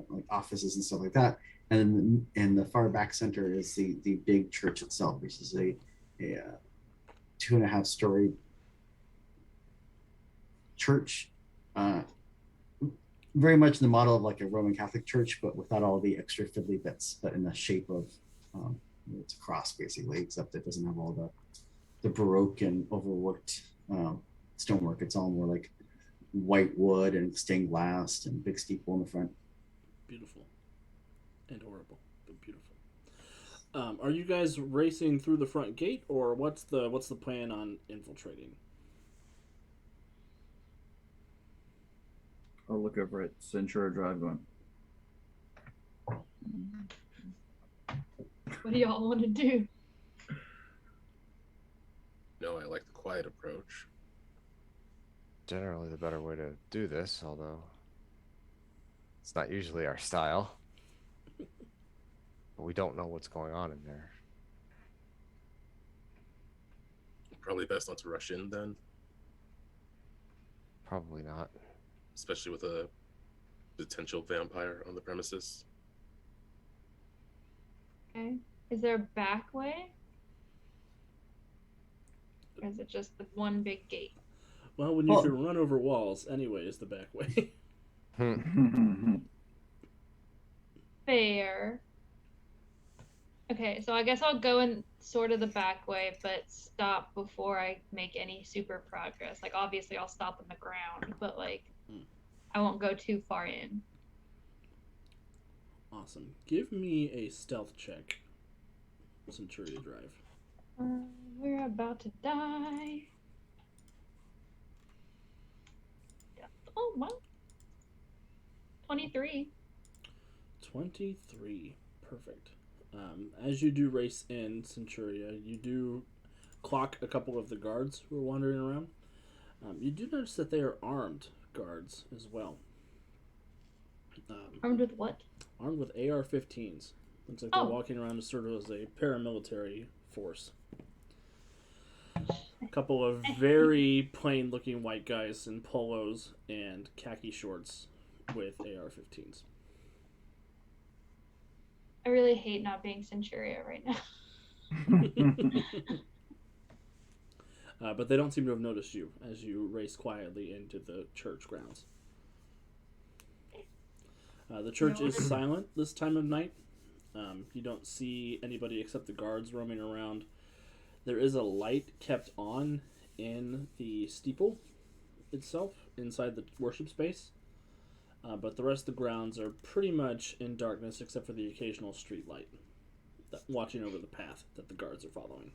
like offices and stuff like that. And then in the far back center is the big church itself, which is a 2.5-story church, very much in the model of like a Roman Catholic church, but without all the extra fiddly bits, but in the shape of it's a cross basically, except it doesn't have all the Baroque and overworked stonework. It's all more like white wood and stained glass and big steeple in the front. Beautiful. And horrible, but beautiful. Are you guys racing through the front gate, or what's the plan on infiltrating? I'll look over at Centura Drive going, What do y'all want to do? No, I like the quiet approach. Generally the better way to do this, although it's not usually our style. But we don't know what's going on in there. Probably best not to rush in then, Probably not. especially with a potential vampire on the premises. Okay. Is there a back way? Or is it just the one big gate? Well, when you can run over walls, anyway, is the back way. Fair. Okay, so I guess I'll go in sort of the back way, but stop before I make any super progress. Like, obviously, I'll stop on the ground, but, like, I won't go too far in. Awesome. Give me a stealth check, Centuria Drive. We're about to die. Oh, well. 23. 23. Perfect. As you do race in Centuria, you do clock a couple of the guards who are wandering around. You do notice that they are armed guards as well. Armed with what? Armed with AR-15s. Looks like they're walking around as sort of as a paramilitary force. A couple of very plain-looking white guys in polos and khaki shorts with AR-15s. I really hate not being Centuria right now. But they don't seem to have noticed you as you race quietly into the church grounds. The church is silent this time of night. You don't see anybody except the guards roaming around. There is a light kept on in the steeple itself, inside the worship space. But the rest of the grounds are pretty much in darkness except for the occasional street light watching over the path that the guards are following.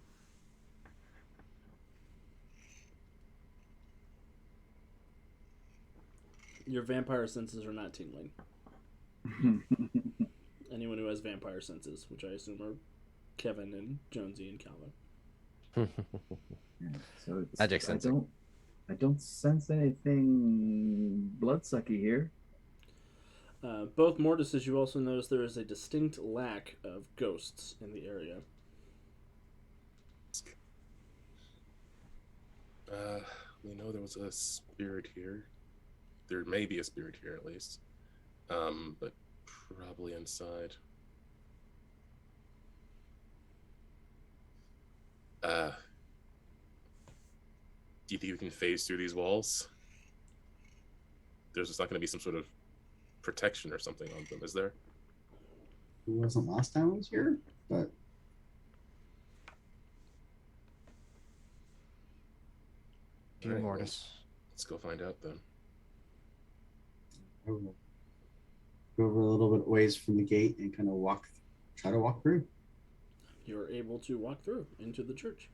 Your vampire senses are not tingling. Anyone who has vampire senses, which I assume are Kevin and Jonesy and Calvin. So it's, Magic sensing. I don't sense anything bloodsucky here. Both Mortis, as you also notice, there is a distinct lack of ghosts in the area. We know there was a spirit here. There may be a spirit here at least. But probably inside. Do you think you can phase through these walls? There's just not going to be some sort of protection or something on them, is there? It wasn't last time I was here, but Mortis. Let's go find out then. I will go over a little bit ways from the gate and kind of try to walk through. You're able to walk through into the church.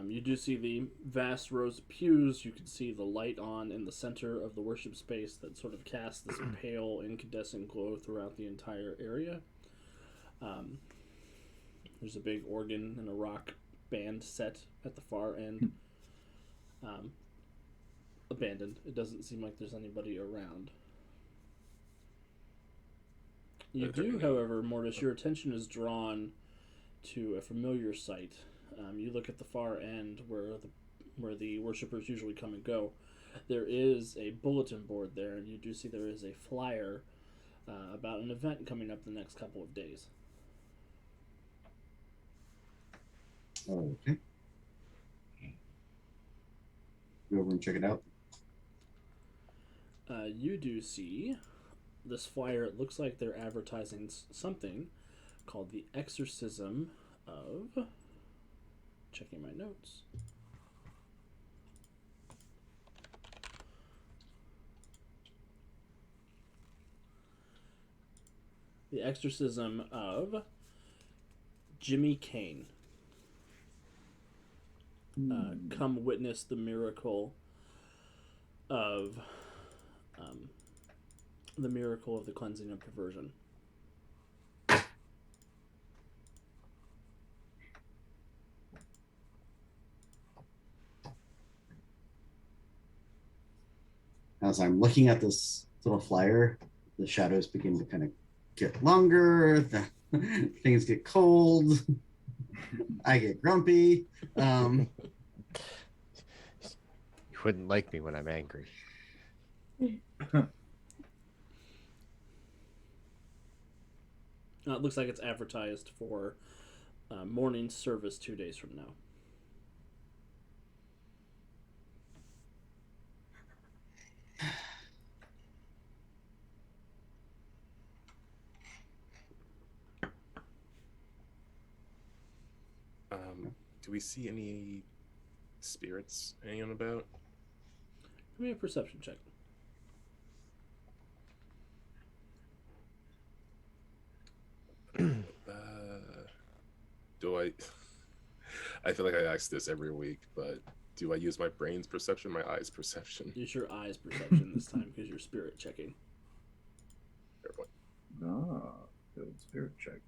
You do see the vast rows of pews. You can see the light on in the center of the worship space that sort of casts this pale, incandescent glow throughout the entire area. There's a big organ and a rock band set at the far end. Abandoned. It doesn't seem like there's anybody around. You do, however, Mortis, your attention is drawn to a familiar sight. You look at the far end where the worshippers usually come and go. There is a bulletin board there, and you do see there is a flyer about an event coming up the next couple of days. Okay. Go over and check it out. You do see this flyer. It looks like they're advertising something called the Exorcism of... Checking my notes. The Exorcism of Jimmy Kane. Come witness the miracle of the cleansing of perversion. As I'm looking at this little flyer, the shadows begin to kind of get longer. Things get cold. I get grumpy. You wouldn't like me when I'm angry. It looks like it's advertised for morning service 2 days from now. Do we see any spirits hanging about? Give me a perception check. Do I? I feel like I ask this every week, but do I use my brain's perception, my eyes' perception? Use your eyes perception this time because you're spirit checking. Fair point. Ah, good spirit check.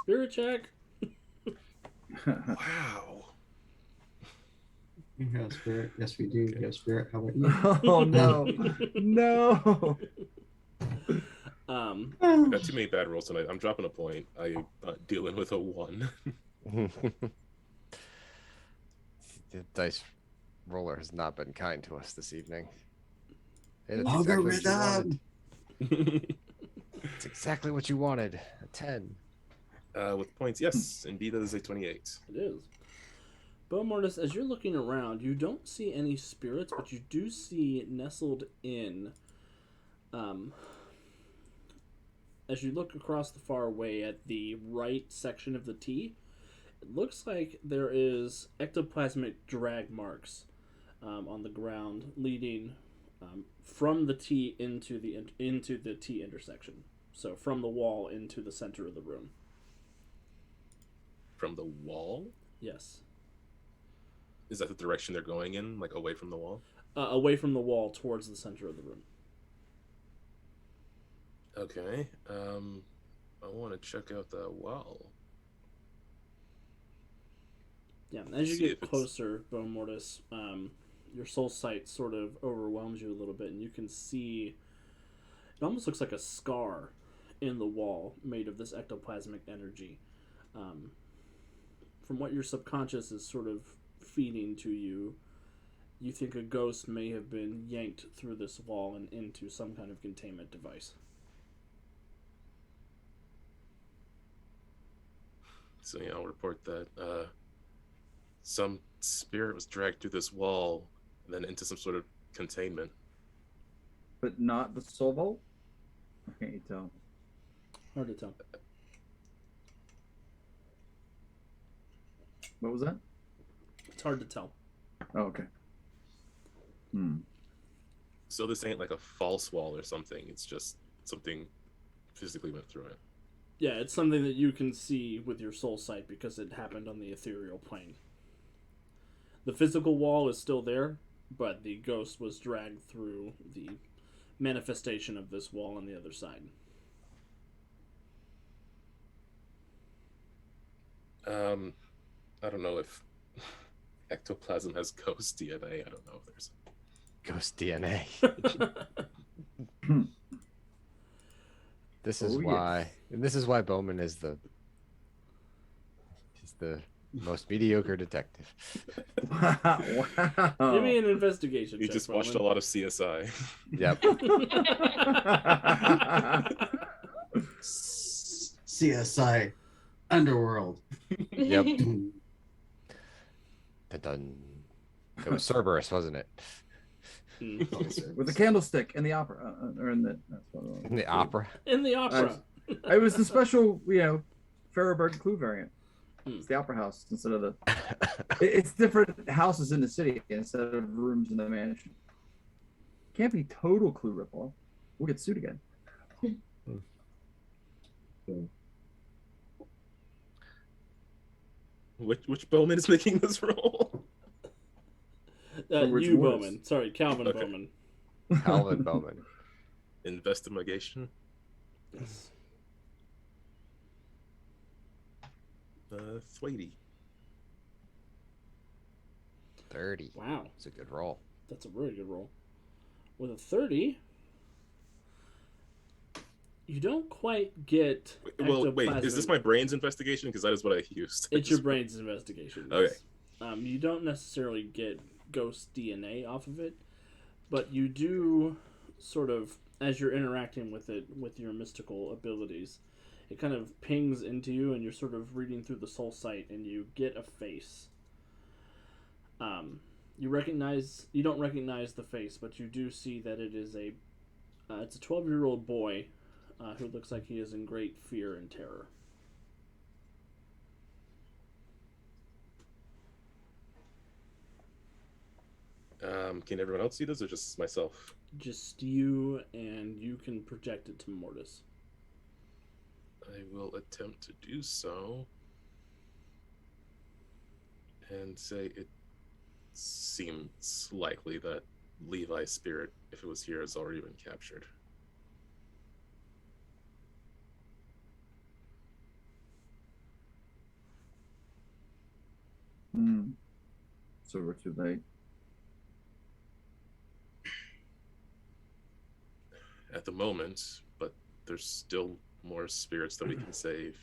Spirit check. Wow. You have spirit. Yes, we do. You have spirit. How about you? Oh no, no. I got too many bad rolls tonight. I'm dropping a point. I'm dealing with a 1. The dice roller has not been kind to us this evening. Hey, Algorithm! It's exactly what you wanted. A 10. With points, yes, indeed, that is a 28. It is. Bo Mortis, as you're looking around, you don't see any spirits, but you do see nestled in, as you look across the far way at the right section of the T, it looks like there is ectoplasmic drag marks on the ground leading from the T into the T intersection. So from the wall into the center of the room. From the wall? Yes. Is that the direction they're going in, like away from the wall? Away from the wall towards the center of the room. Okay. I want to check out that wall. Yeah, as you See get if it's- closer, Bone Mortis, your soul sight sort of overwhelms you a little bit, and you can see it almost looks like a scar in the wall made of this ectoplasmic energy. From what your subconscious is sort of feeding to you, you think a ghost may have been yanked through this wall and into some kind of containment device. So yeah, I'll report that some spirit was dragged through this wall and then into some sort of containment. But not the soul vault? Or can't you tell? Hard to tell. What was that? It's hard to tell. Oh, okay. So this ain't like a false wall or something. It's just something physically went through it. Yeah, it's something that you can see with your soul sight because it happened on the ethereal plane. The physical wall is still there, but the ghost was dragged through the manifestation of this wall on the other side. I don't know if ectoplasm has ghost DNA. I don't know if there's. Ghost DNA. This is Oh, why, and this is why Bowman is the most mediocre detective. Wow. Give me an investigation You check, just watched a Bowman. lot of CSI. Yep. CSI Underworld. Yep. Dun. It was Cerberus, wasn't it? With the candlestick in the opera, or in the that's what it was. In the opera. In the opera. It was the special, Fariberg clue variant. It's the opera house instead of the. It's different houses in the city instead of rooms in the mansion. Can't be total clue ripoff. We'll get sued again. Which Bowman is making this role? which You, Mortis? Bowman. Sorry, Calvin Okay. Bowman. Calvin Bowman. Investigation. Yes. Thwaitie. 30. Wow, It's a good roll. that's a really good roll. With a 30, you don't quite get. Well, wait. Is this ectoplasmic- my brain's investigation? Because that is what I used. It's your brain's investigation. Okay. Yes. You don't necessarily get ghost DNA off of it, but you do sort of, as you're interacting with it with your mystical abilities, it kind of pings into you, and you're sort of reading through the soul sight, and you get a face. You don't recognize the face, but you do see that it is it's a 12-year-old boy who looks like he is in great fear and terror. Can everyone else see this, or just myself? Just you, and you can project it to Mortis. I will attempt to do so. And say it seems likely that Levi's spirit, if it was here, has already been captured. So we're too late. At the moment, but there's still more spirits that we can save.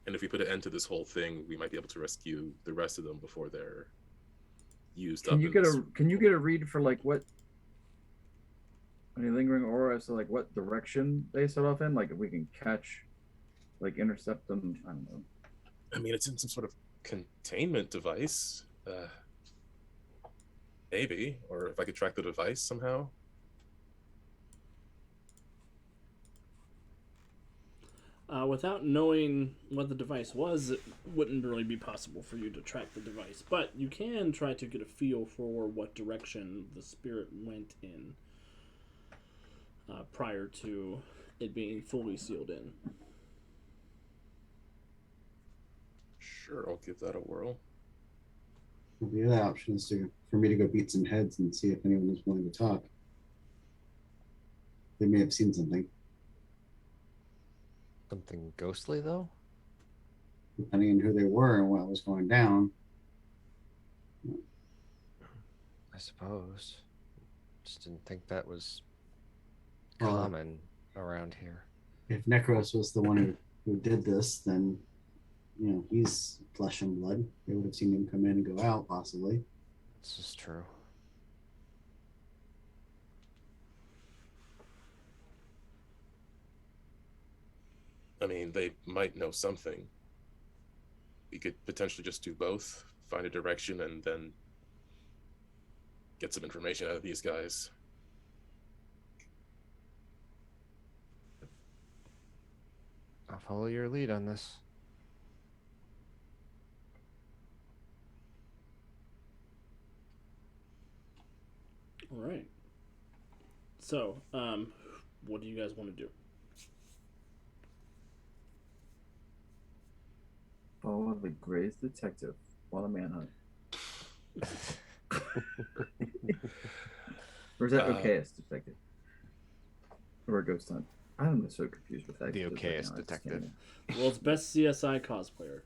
And if we put an end to this whole thing, we might be able to rescue the rest of them before they're used up. Can you get a read for like what any lingering aura as to like what direction they set off in? Like if we can catch, like intercept them. I don't know. I mean, it's in some sort of containment device. Maybe, or if I could track the device somehow. Without knowing what the device was, it wouldn't really be possible for you to track the device. But you can try to get a feel for what direction the spirit went in prior to it being fully sealed in. Sure, I'll give that a whirl. The other option is for me to go beat some heads and see if anyone is willing to talk. They may have seen something. Something ghostly, though? Depending on who they were and what was going down. I suppose. Just didn't think that was Well, common around here. if Necros was the one who did this, then he's flesh and blood. They would have seen him come in and go out, possibly. This is true. I mean, they might know something. We could potentially just do both, find a direction, and then get some information out of these guys. I'll follow your lead on this. All right. So, what do you guys want to do? Follow the greatest detective while a manhunt. Or is that okayest detective? Or a ghost hunt? I'm so confused with that. The because okayest now I just detective. Well, it's best CSI cosplayer.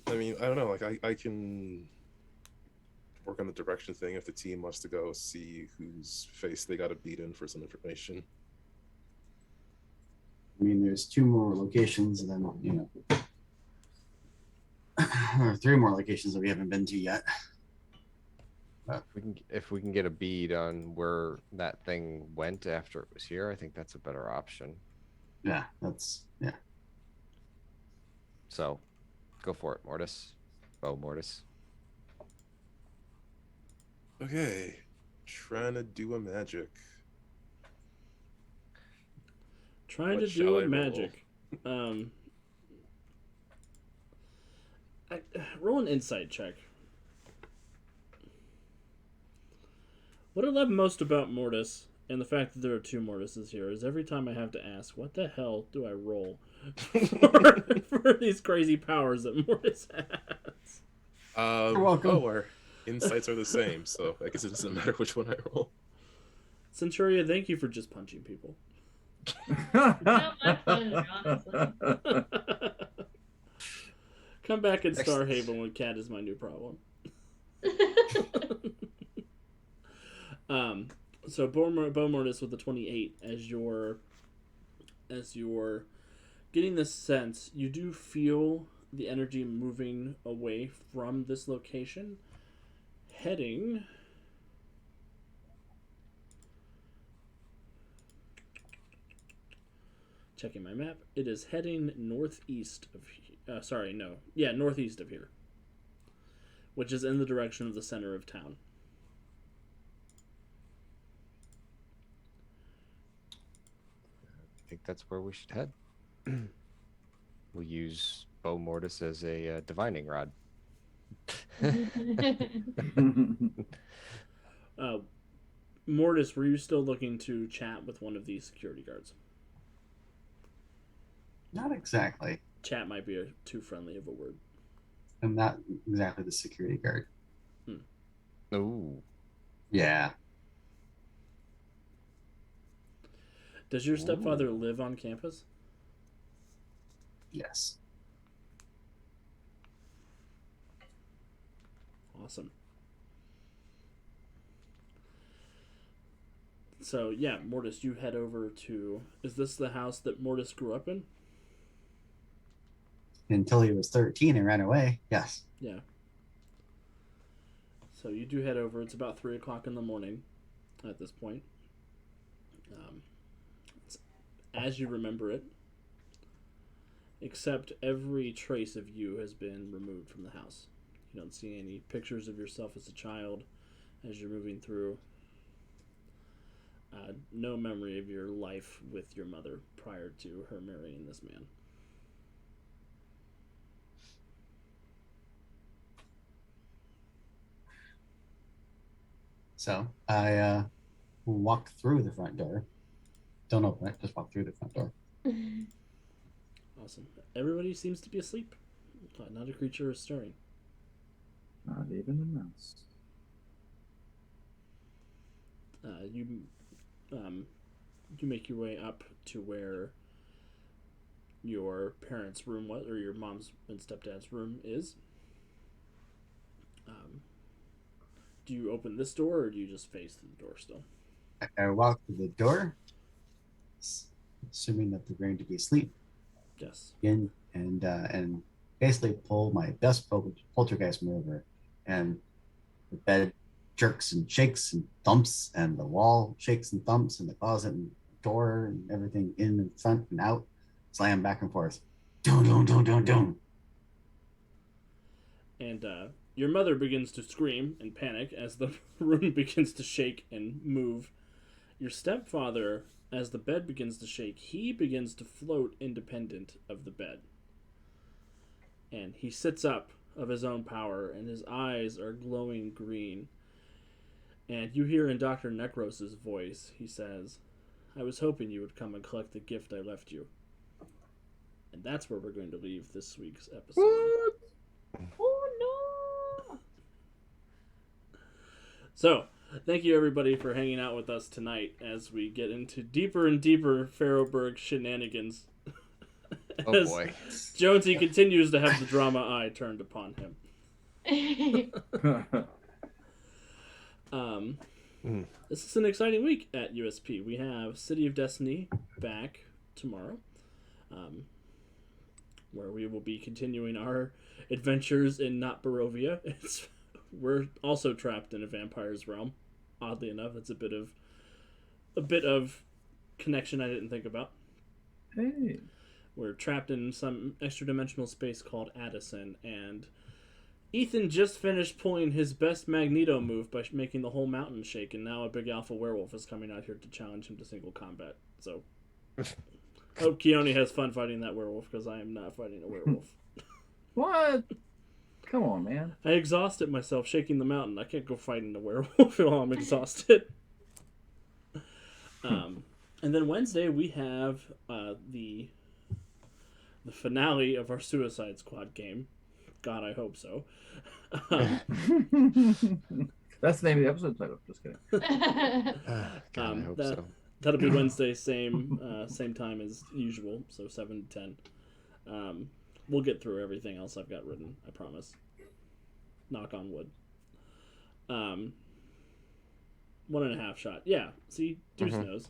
I mean, I don't know. Like, I can work on the direction thing if the team wants to go see whose face they got to beat in for some information. I mean, there's 2 more locations, and then or 3 more locations that we haven't been to yet. If we can get a bead on where that thing went after it was here, I think that's a better option. Yeah, that's So, go for it, Mortis. Oh, Mortis. Okay, trying to do a magic. Trying What to shall do I a roll? magic. Roll an insight check. What I love most about Mortis, and the fact that there are 2 Mortises here, is every time I have to ask, what the hell do I roll for these crazy powers that Mortis has? You're welcome. Oh, our insights are the same, so I guess it doesn't matter which one I roll. Centuria, thank you for just punching people. Not my pleasure, honestly. Come back in Excellent. Starhaven when Cat is my new problem. So Bo Mortis with the 28 as you're getting this sense, you do feel the energy moving away from this location, heading checking my map. It is heading northeast of northeast of here, which is in the direction of the center of town. I think that's where we should head. We'll use Bo Mortis as a divining rod. Mortis, were you still looking to chat with one of these security guards? not exactly. Chat might be too friendly of a word. I'm not exactly the security guard. Ooh. Yeah. Does your stepfather live on campus? Yes. Awesome. So, yeah, Mortis, you head over to... Is this the house that Mortis grew up in? Until he was 13 and ran away. Yes. Yeah. So you do head over. It's about 3 o'clock in the morning at this point. It's as you remember it, except every trace of you has been removed from the house. You don't see any pictures of yourself as a child as you're moving through. No memory of your life with your mother prior to her marrying this man. So I walk through the front door. Don't open it, just walk through the front door. Awesome. Everybody seems to be asleep. Not a creature is stirring. Not even a mouse. You make your way up to where your parents' room was, or your mom's and stepdad's room is. Do you open this door, or do you just face the door still? I walk through the door, assuming that they're going to be asleep, Yes. in and basically pull my best poltergeist maneuver, and the bed jerks and shakes and thumps, and the wall shakes and thumps, and the closet and door and everything in and front and out slam back and forth. Dun, dun, dun, dun, dun. And your mother begins to scream and panic as the room begins to shake and move. Your stepfather, as the bed begins to shake, he begins to float independent of the bed. And he sits up of his own power, and his eyes are glowing green. And you hear in Dr. Necros's voice, he says, "I was hoping you would come and collect the gift I left you." And that's where we're going to leave this week's episode. What? Oh no! So, thank you everybody for hanging out with us tonight as we get into deeper and deeper Pharaohburg shenanigans. Oh As boy. Jonesy continues to have the drama eye turned upon him. This is an exciting week at USP. We have City of Destiny back tomorrow, where we will be continuing our adventures in Not Barovia. We're also trapped in a vampire's realm. Oddly enough, it's a bit of connection I didn't think about. Hey. We're trapped in some extra-dimensional space called Addison, and Ethan just finished pulling his best Magneto move by making the whole mountain shake, and now a big alpha werewolf is coming out here to challenge him to single combat. So, hope Keone has fun fighting that werewolf, because I am not fighting a werewolf. What? Come on, man. I exhausted myself shaking the mountain. I can't go fighting a werewolf while I'm exhausted. And then Wednesday we have the finale of our Suicide Squad game. God, I hope so. That's the name of the episode title. Just kidding. God, I hope so. That'll be Wednesday, same time as usual, so 7 to 10. We'll get through everything else I've got written, I promise. Knock on wood. 1.5 shot. Yeah, see? Deuce knows.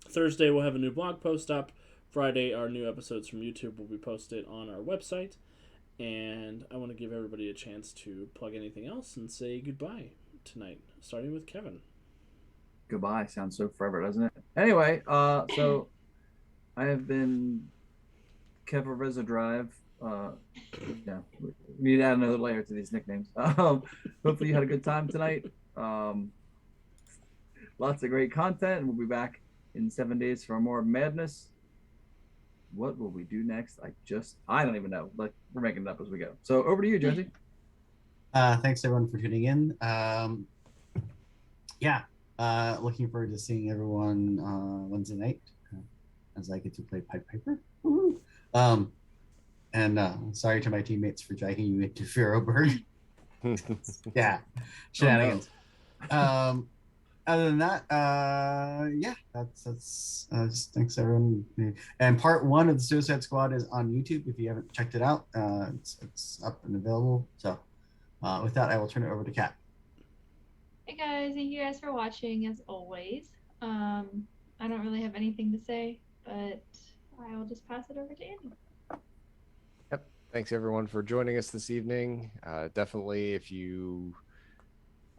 Thursday we'll have a new blog post up. Friday our new episodes from YouTube will be posted on our website. And I want to give everybody a chance to plug anything else and say goodbye tonight, starting with Kevin. Goodbye sounds so forever, doesn't it? Anyway, so I have been Kevin Reza Drive. Yeah, we need to add another layer to these nicknames. Hopefully you had a good time tonight. Lots of great content, and we'll be back in 7 days for more madness. What will we do next? I don't even know. Like, we're making it up as we go. So over to you, Jonesy. Thanks everyone for tuning in. Looking forward to seeing everyone Wednesday night as I get to play Pied Piper. Woo-hoo. And sorry to my teammates for dragging you into Pharaohburg. Yeah, shenanigans. Oh, no. Other than that, that's just thanks everyone. And part 1 of the Suicide Squad is on YouTube. If you haven't checked it out, it's up and available. So, with that, I will turn it over to Kat. Hey guys, thank you guys for watching as always. I don't really have anything to say, but I will just pass it over to Andy. Yep. Thanks everyone for joining us this evening. Definitely, if you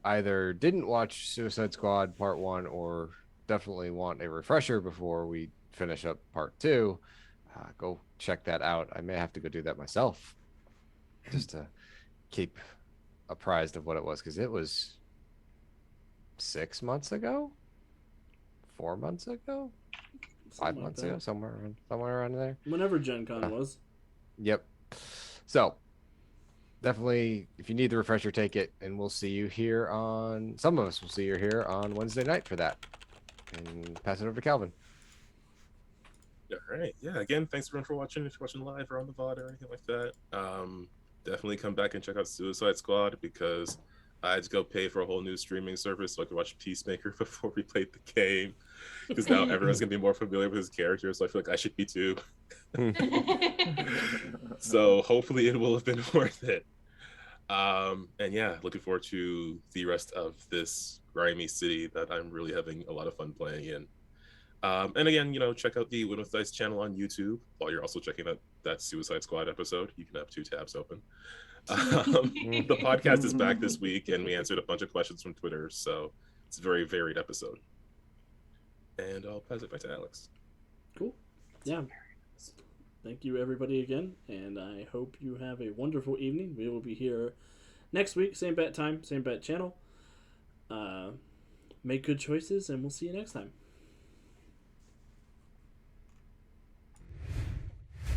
either didn't watch Suicide Squad Part 1 or definitely want a refresher before we finish up Part 2, go check that out. I may have to go do that myself just to keep apprised of what it was, because it was 6 months ago, 4 months ago, 5 months ago, somewhere around there. Whenever Gen Con was. Yep. So definitely, if you need the refresher, take it, and we'll see you here on. Some of us will see you here on Wednesday night for that. And pass it over to Calvin. All right. Yeah. Again, thanks everyone for watching. If you're watching live or on the VOD or anything like that, definitely come back and check out Suicide Squad, because I had to go pay for a whole new streaming service so I could watch Peacemaker before we played the game. Because now everyone's gonna be more familiar with his character, so I feel like I should be too. So hopefully it will have been worth it. And yeah, looking forward to the rest of this grimy city that I'm really having a lot of fun playing in. And again, check out the Win with Dice channel on YouTube while you're also checking out that Suicide Squad episode. You can have 2 tabs open. The podcast is back this week, and we answered a bunch of questions from Twitter, so it's a very varied episode. And I'll pass it back to Alex. Cool. Yeah. Thank you, everybody, again, and I hope you have a wonderful evening. We will be here next week, same bat time, same bat channel. Make good choices, and we'll see you next time.